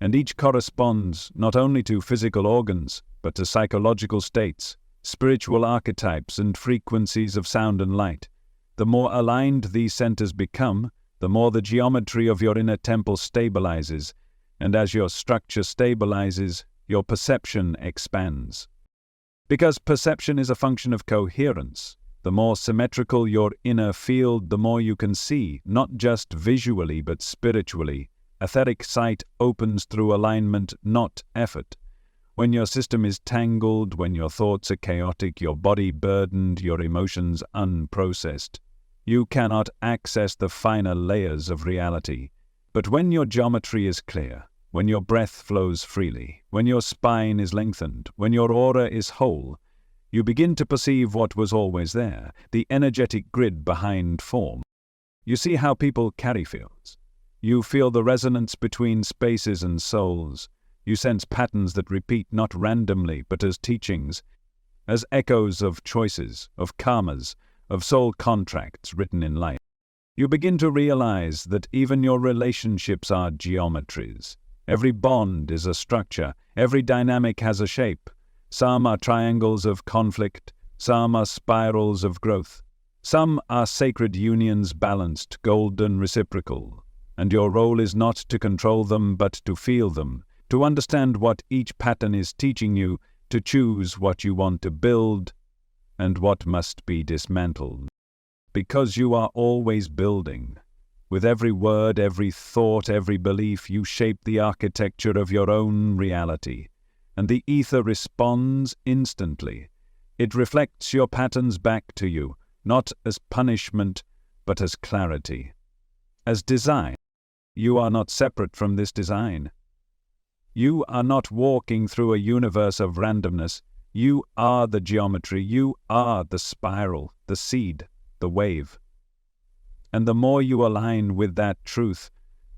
and each corresponds not only to physical organs, but to psychological states, spiritual archetypes, and frequencies of sound and light. The more aligned these centers become, the more the geometry of your inner temple stabilizes, and as your structure stabilizes, your perception expands. Because perception is a function of coherence, the more symmetrical your inner field, the more you can see, not just visually but spiritually. Etheric sight opens through alignment, not effort. When your system is tangled, when your thoughts are chaotic, your body burdened, your emotions unprocessed, you cannot access the finer layers of reality. But when your geometry is clear, when your breath flows freely, when your spine is lengthened, when your aura is whole, you begin to perceive what was always there, the energetic grid behind form. You see how people carry fields. You feel the resonance between spaces and souls. You sense patterns that repeat not randomly, but as teachings, as echoes of choices, of karmas, of soul contracts written in life. You begin to realize that even your relationships are geometries. Every bond is a structure, every dynamic has a shape. Some are triangles of conflict, some are spirals of growth. Some are sacred unions balanced, golden, reciprocal. And your role is not to control them, but to feel them, to understand what each pattern is teaching you, to choose what you want to build and what must be dismantled. Because you are always building. With every word, every thought, every belief, you shape the architecture of your own reality. And the ether responds instantly. It reflects your patterns back to you, not as punishment, but as clarity. As design. You are not separate from this design. You are not walking through a universe of randomness. You are the geometry. You are the spiral, the seed, the wave. And the more you align with that truth,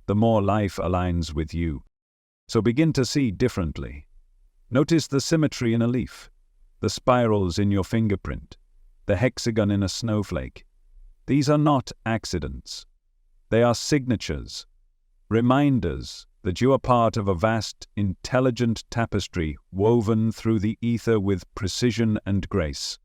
the more life aligns with you. So begin to see differently. Notice the symmetry in a leaf, the spirals in your fingerprint, the hexagon in a snowflake. These are not accidents. They are signatures, reminders that you are part of a vast, intelligent tapestry woven through the ether with precision and grace.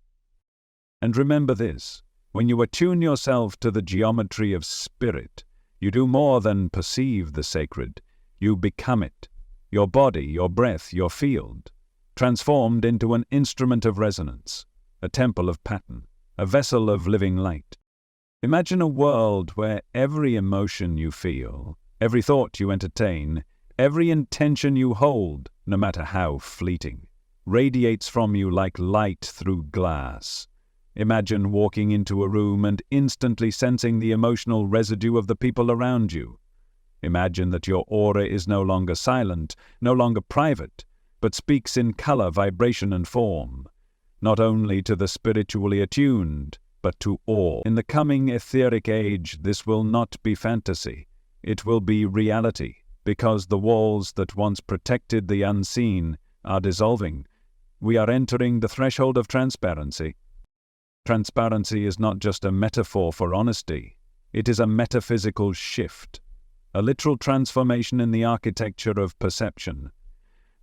And remember this, when you attune yourself to the geometry of spirit, you do more than perceive the sacred, you become it. Your body, your breath, your field, transformed into an instrument of resonance, a temple of pattern, a vessel of living light. Imagine a world where every emotion you feel, every thought you entertain, every intention you hold, no matter how fleeting, radiates from you like light through glass. Imagine walking into a room and instantly sensing the emotional residue of the people around you. Imagine that your aura is no longer silent, no longer private, but speaks in color, vibration, and form, not only to the spiritually attuned, but to all. In the coming etheric age, this will not be fantasy. It will be reality, because the walls that once protected the unseen are dissolving. We are entering the threshold of transparency. Transparency is not just a metaphor for honesty. It is a metaphysical shift, a literal transformation in the architecture of perception.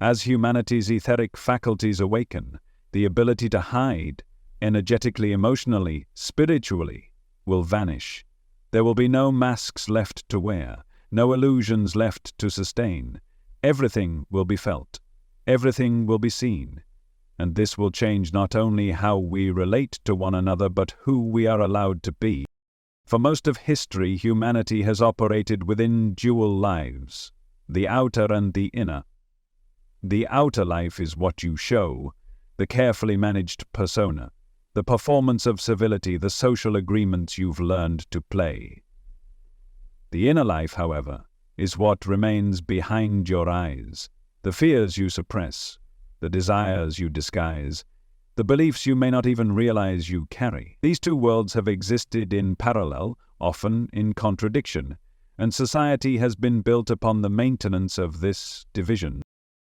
As humanity's etheric faculties awaken, the ability to hide, energetically, emotionally, spiritually, will vanish. There will be no masks left to wear, no illusions left to sustain. Everything will be felt. Everything will be seen. And this will change not only how we relate to one another, but who we are allowed to be. For most of history, humanity has operated within dual lives, the outer and the inner. The outer life is what you show, the carefully managed persona, the performance of civility, the social agreements you've learned to play. The inner life, however, is what remains behind your eyes, the fears you suppress, the desires you disguise, the beliefs you may not even realize you carry. These two worlds have existed in parallel, often in contradiction, and society has been built upon the maintenance of this division.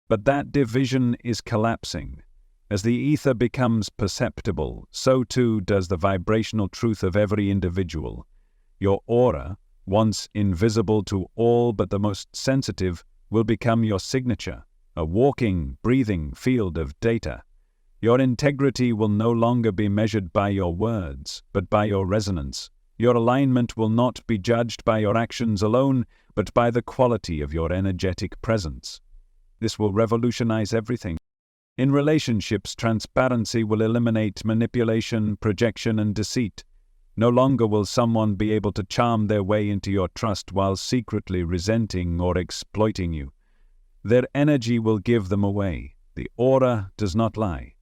But that division is collapsing. As the ether becomes perceptible, so too does the vibrational truth of every individual. Your aura, once invisible to all but the most sensitive, will become your signature, a walking, breathing field of data. Your integrity will no longer be measured by your words, but by your resonance. Your alignment will not be judged by your actions alone, but by the quality of your energetic presence. This will revolutionize everything. In relationships, transparency will eliminate manipulation, projection, and deceit. No longer will someone be able to charm their way into your trust while secretly resenting or exploiting you. Their energy will give them away. The aura does not lie.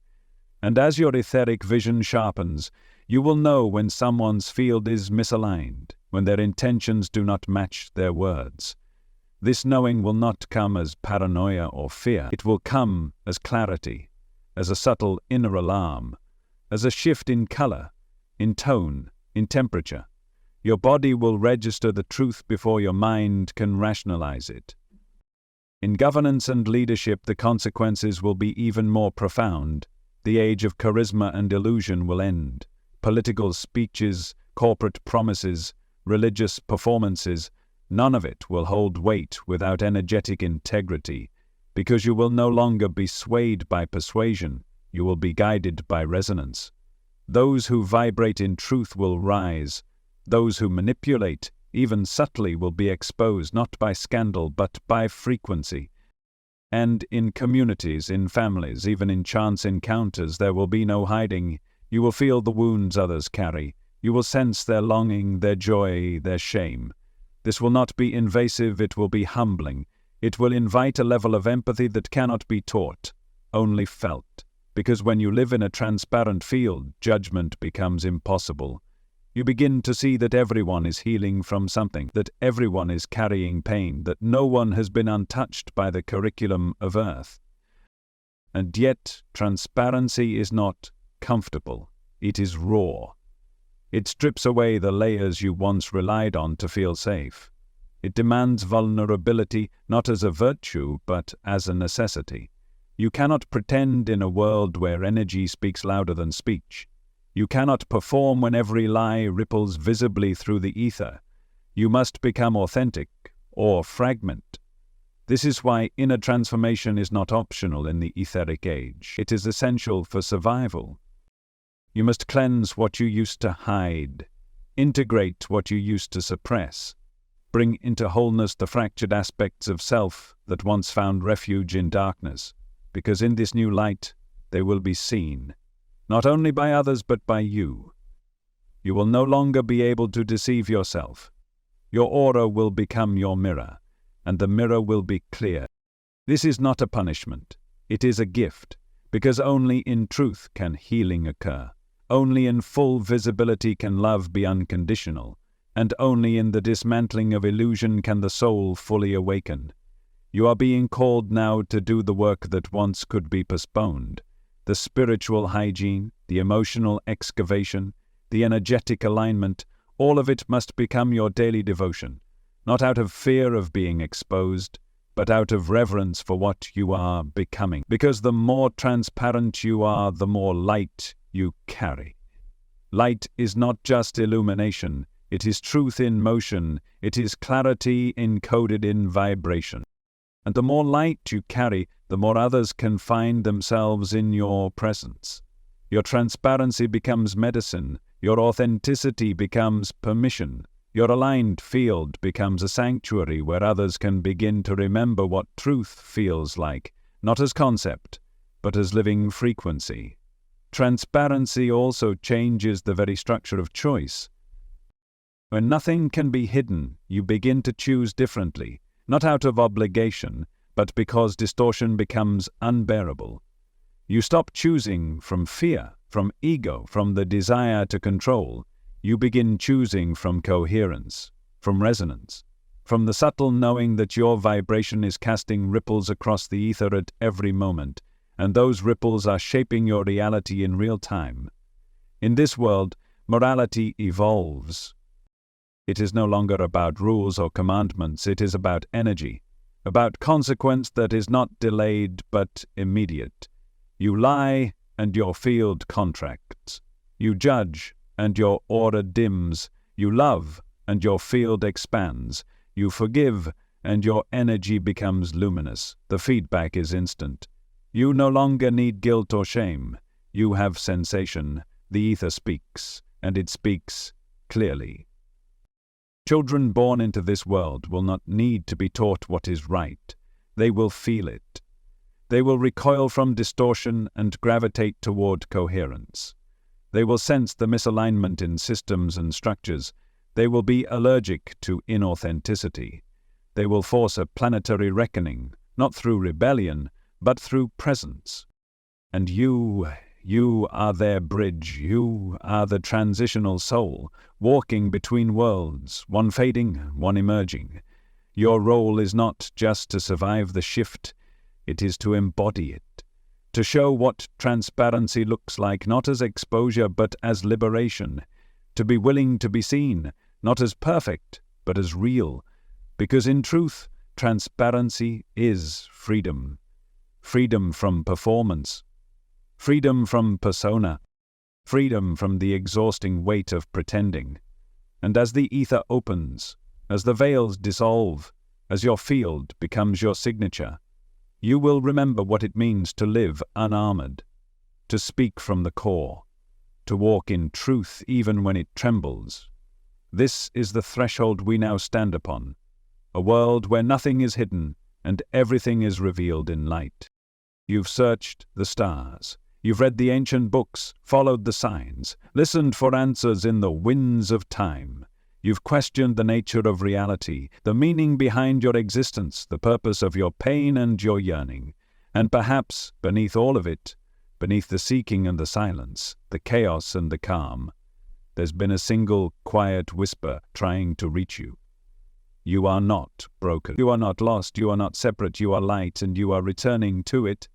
And as your etheric vision sharpens, you will know when someone's field is misaligned, when their intentions do not match their words. This knowing will not come as paranoia or fear. It will come as clarity, as a subtle inner alarm, as a shift in color, in tone, in temperature. Your body will register the truth before your mind can rationalize it. In governance and leadership, the consequences will be even more profound. The age of charisma and illusion will end. Political speeches, corporate promises, religious performances, none of it will hold weight without energetic integrity, because you will no longer be swayed by persuasion, you will be guided by resonance. Those who vibrate in truth will rise. Those who manipulate, even subtly, will be exposed not by scandal but by frequency. And in communities, in families, even in chance encounters, there will be no hiding. You will feel the wounds others carry. You will sense their longing, their joy, their shame. This will not be invasive, it will be humbling. It will invite a level of empathy that cannot be taught, only felt. Because when you live in a transparent field, judgment becomes impossible. You begin to see that everyone is healing from something, that everyone is carrying pain, that no one has been untouched by the curriculum of Earth. And yet, transparency is not comfortable. It is raw. It strips away the layers you once relied on to feel safe. It demands vulnerability not as a virtue, but as a necessity. You cannot pretend in a world where energy speaks louder than speech. You cannot perform when every lie ripples visibly through the ether. You must become authentic or fragment. This is why inner transformation is not optional in the etheric age. It is essential for survival. You must cleanse what you used to hide, integrate what you used to suppress, bring into wholeness the fractured aspects of self that once found refuge in darkness, because in this new light they will be seen, not only by others but by you. You will no longer be able to deceive yourself. Your aura will become your mirror, and the mirror will be clear. This is not a punishment, it is a gift, because only in truth can healing occur. Only in full visibility can love be unconditional, and only in the dismantling of illusion can the soul fully awaken. You are being called now to do the work that once could be postponed. The spiritual hygiene, the emotional excavation, the energetic alignment, all of it must become your daily devotion, not out of fear of being exposed, but out of reverence for what you are becoming. Because the more transparent you are, the more light you carry. Light is not just illumination, it is truth in motion, it is clarity encoded in vibration. And the more light you carry, the more others can find themselves in your presence. Your transparency becomes medicine, your authenticity becomes permission, your aligned field becomes a sanctuary where others can begin to remember what truth feels like, not as concept, but as living frequency. Transparency also changes the very structure of choice. When nothing can be hidden, you begin to choose differently. not out of obligation, but because distortion becomes unbearable. You stop choosing from fear, from ego, from the desire to control. You begin choosing from coherence, from resonance, from the subtle knowing that your vibration is casting ripples across the ether at every moment, and those ripples are shaping your reality in real time. In this world, morality evolves. It is no longer about rules or commandments, it is about energy, about consequence that is not delayed but immediate. You lie and your field contracts. You judge and your aura dims. You love and your field expands. You forgive and your energy becomes luminous. The feedback is instant. You no longer need guilt or shame. You have sensation. The ether speaks, and it speaks clearly. Children born into this world will not need to be taught what is right. They will feel it. They will recoil from distortion and gravitate toward coherence. They will sense the misalignment in systems and structures. They will be allergic to inauthenticity. They will force a planetary reckoning, not through rebellion, but through presence. And you are their bridge. You are the transitional soul, walking between worlds, one fading, one emerging. Your role is not just to survive the shift, it is to embody it, to show what transparency looks like, not as exposure but as liberation, to be willing to be seen, not as perfect but as real, because in truth, transparency is freedom. Freedom from performance, freedom from persona, freedom from the exhausting weight of pretending. And as the ether opens, as the veils dissolve, as your field becomes your signature, you will remember what it means to live unarmored, to speak from the core, to walk in truth even when it trembles. This is the threshold we now stand upon, a world where nothing is hidden and everything is revealed in light. You've searched the stars, you've read the ancient books, followed the signs, listened for answers in the winds of time. You've questioned the nature of reality, the meaning behind your existence, the purpose of your pain and your yearning. And perhaps, beneath all of it, beneath the seeking and the silence, the chaos and the calm, there's been a single quiet whisper trying to reach you. You are not broken. You are not lost. You are not separate. You are light, and you are returning to it.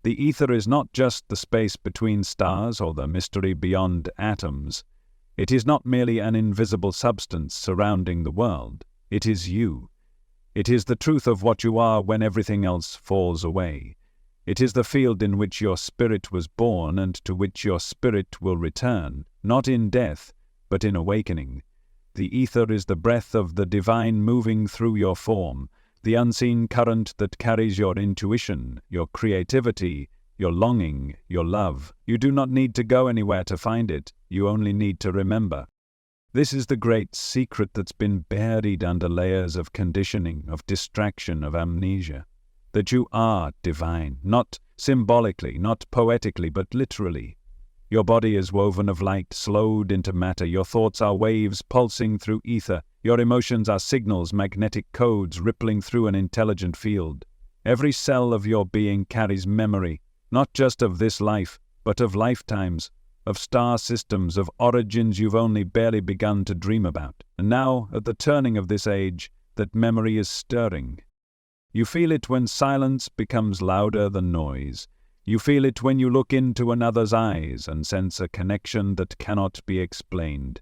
The ether is not just the space between stars or the mystery beyond atoms. It is not merely an invisible substance surrounding the world. It is you. It is the truth of what you are when everything else falls away. It is the field in which your spirit was born and to which your spirit will return, not in death, but in awakening. The ether is the breath of the divine moving through your form, the unseen current that carries your intuition, your creativity, your longing, your love. You do not need to go anywhere to find it. You only need to remember. This is the great secret that's been buried under layers of conditioning, of distraction, of amnesia. That you are divine, not symbolically, not poetically, but literally. Your body is woven of light, slowed into matter. Your thoughts are waves pulsing through ether. Your emotions are signals, magnetic codes rippling through an intelligent field. Every cell of your being carries memory, not just of this life, but of lifetimes, of star systems, of origins you've only barely begun to dream about. And now, at the turning of this age, that memory is stirring. You feel it when silence becomes louder than noise. You feel it when you look into another's eyes and sense a connection that cannot be explained.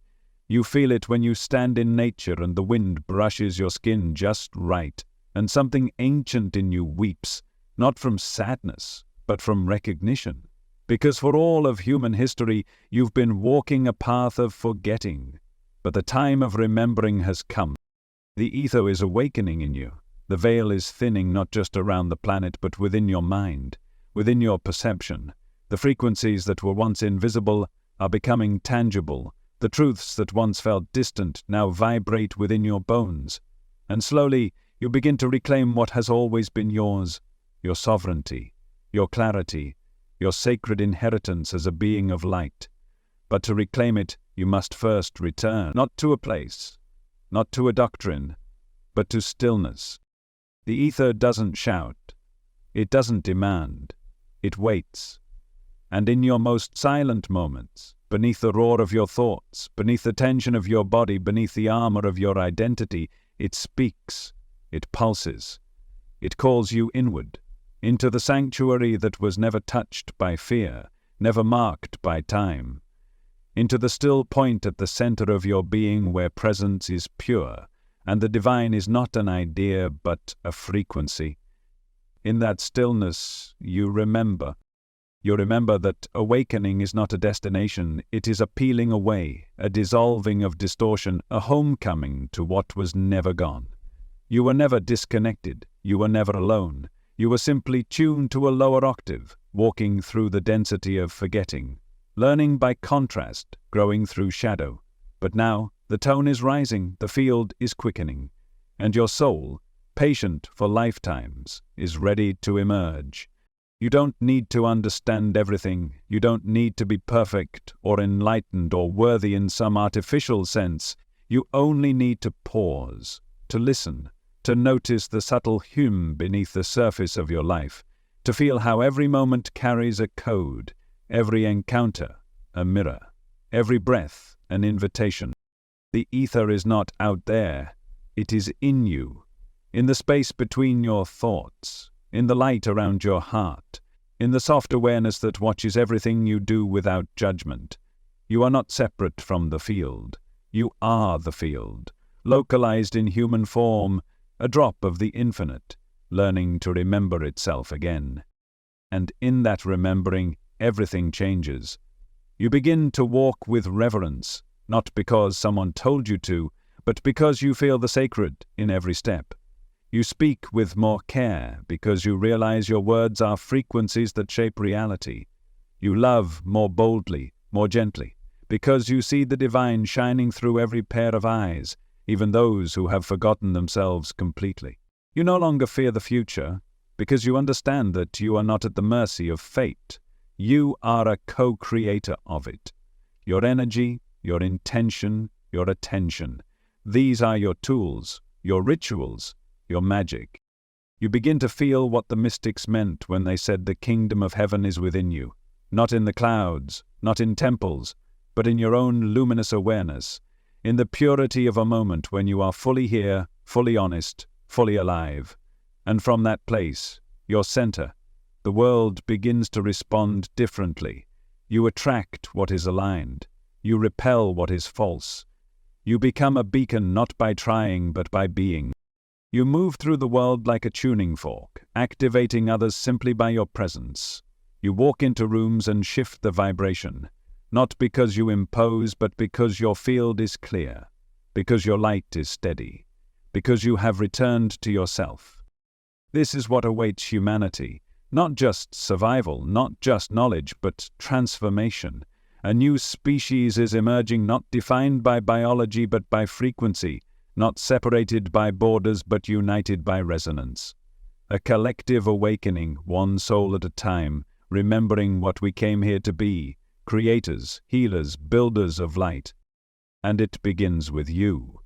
You feel it when you stand in nature and the wind brushes your skin just right, and something ancient in you weeps, not from sadness, but from recognition. Because for all of human history, you've been walking a path of forgetting. But the time of remembering has come. The ether is awakening in you. The veil is thinning not just around the planet, but within your mind, within your perception. The frequencies that were once invisible are becoming tangible. The truths that once felt distant now vibrate within your bones. And slowly, you begin to reclaim what has always been yours, your sovereignty, your clarity, your sacred inheritance as a being of light. But to reclaim it, you must first return, not to a place, not to a doctrine, but to stillness, The ether doesn't shout. It doesn't demand. It waits. And in your most silent moments, beneath the roar of your thoughts, beneath the tension of your body, beneath the armor of your identity, it speaks. It pulses. It calls you inward, into the sanctuary that was never touched by fear, never marked by time, into the still point at the center of your being where presence is pure, and the divine is not an idea but a frequency. In that stillness, you remember. You remember that awakening is not a destination, it is a peeling away, a dissolving of distortion, a homecoming to what was never gone. You were never disconnected, you were never alone. You were simply tuned to a lower octave, walking through the density of forgetting, learning by contrast, growing through shadow. But now, the tone is rising, the field is quickening, and your soul, patient for lifetimes, is ready to emerge. You don't need to understand everything, you don't need to be perfect or enlightened or worthy in some artificial sense. You only need to pause, to listen, to notice the subtle hum beneath the surface of your life, to feel how every moment carries a code, every encounter a mirror, every breath an invitation. The ether is not out there, it is in you, in the space between your thoughts, in the light around your heart, in the soft awareness that watches everything you do without judgment. You are not separate from the field. You are the field, localized in human form, a drop of the infinite, learning to remember itself again. And in that remembering, everything changes. You begin to walk with reverence, not because someone told you to, but because you feel the sacred in every step. You speak with more care because you realize your words are frequencies that shape reality. You love more boldly, more gently, because you see the divine shining through every pair of eyes, even those who have forgotten themselves completely. You no longer fear the future because you understand that you are not at the mercy of fate. You are a co-creator of it. Your energy, your intention, your attention. These are your tools, your rituals, your magic. You begin to feel what the mystics meant when they said the kingdom of heaven is within you, not in the clouds, not in temples, but in your own luminous awareness, in the purity of a moment when you are fully here, fully honest, fully alive. And from that place, your center, the world begins to respond differently. You attract what is aligned. You repel what is false. You become a beacon not by trying but by being. You move through the world like a tuning fork, activating others simply by your presence. You walk into rooms and shift the vibration, not because you impose, but because your field is clear, because your light is steady, because you have returned to yourself. This is what awaits humanity, not just survival, not just knowledge, but transformation. A new species is emerging, not defined by biology but by frequency, not separated by borders but united by resonance. A collective awakening, one soul at a time, remembering what we came here to be, creators, healers, builders of light. And it begins with you.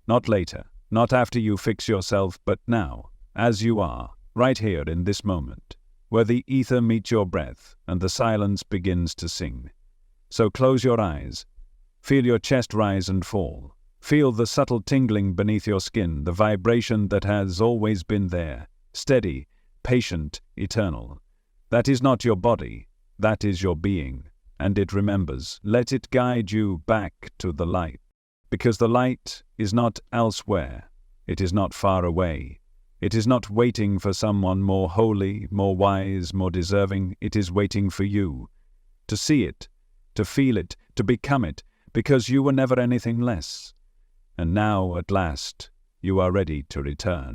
Not later, not after you fix yourself, but now, as you are, right here in this moment, where the ether meets your breath and the silence begins to sing. So close your eyes, feel your chest rise and fall. Feel the subtle tingling beneath your skin, the vibration that has always been there, steady, patient, eternal. That is not your body, that is your being, and it remembers. Let it guide you back to the light, because the light is not elsewhere, it is not far away, it is not waiting for someone more holy, more wise, more deserving, it is waiting for you, to see it, to feel it, to become it, because you were never anything less. And now, at last, you are ready to return.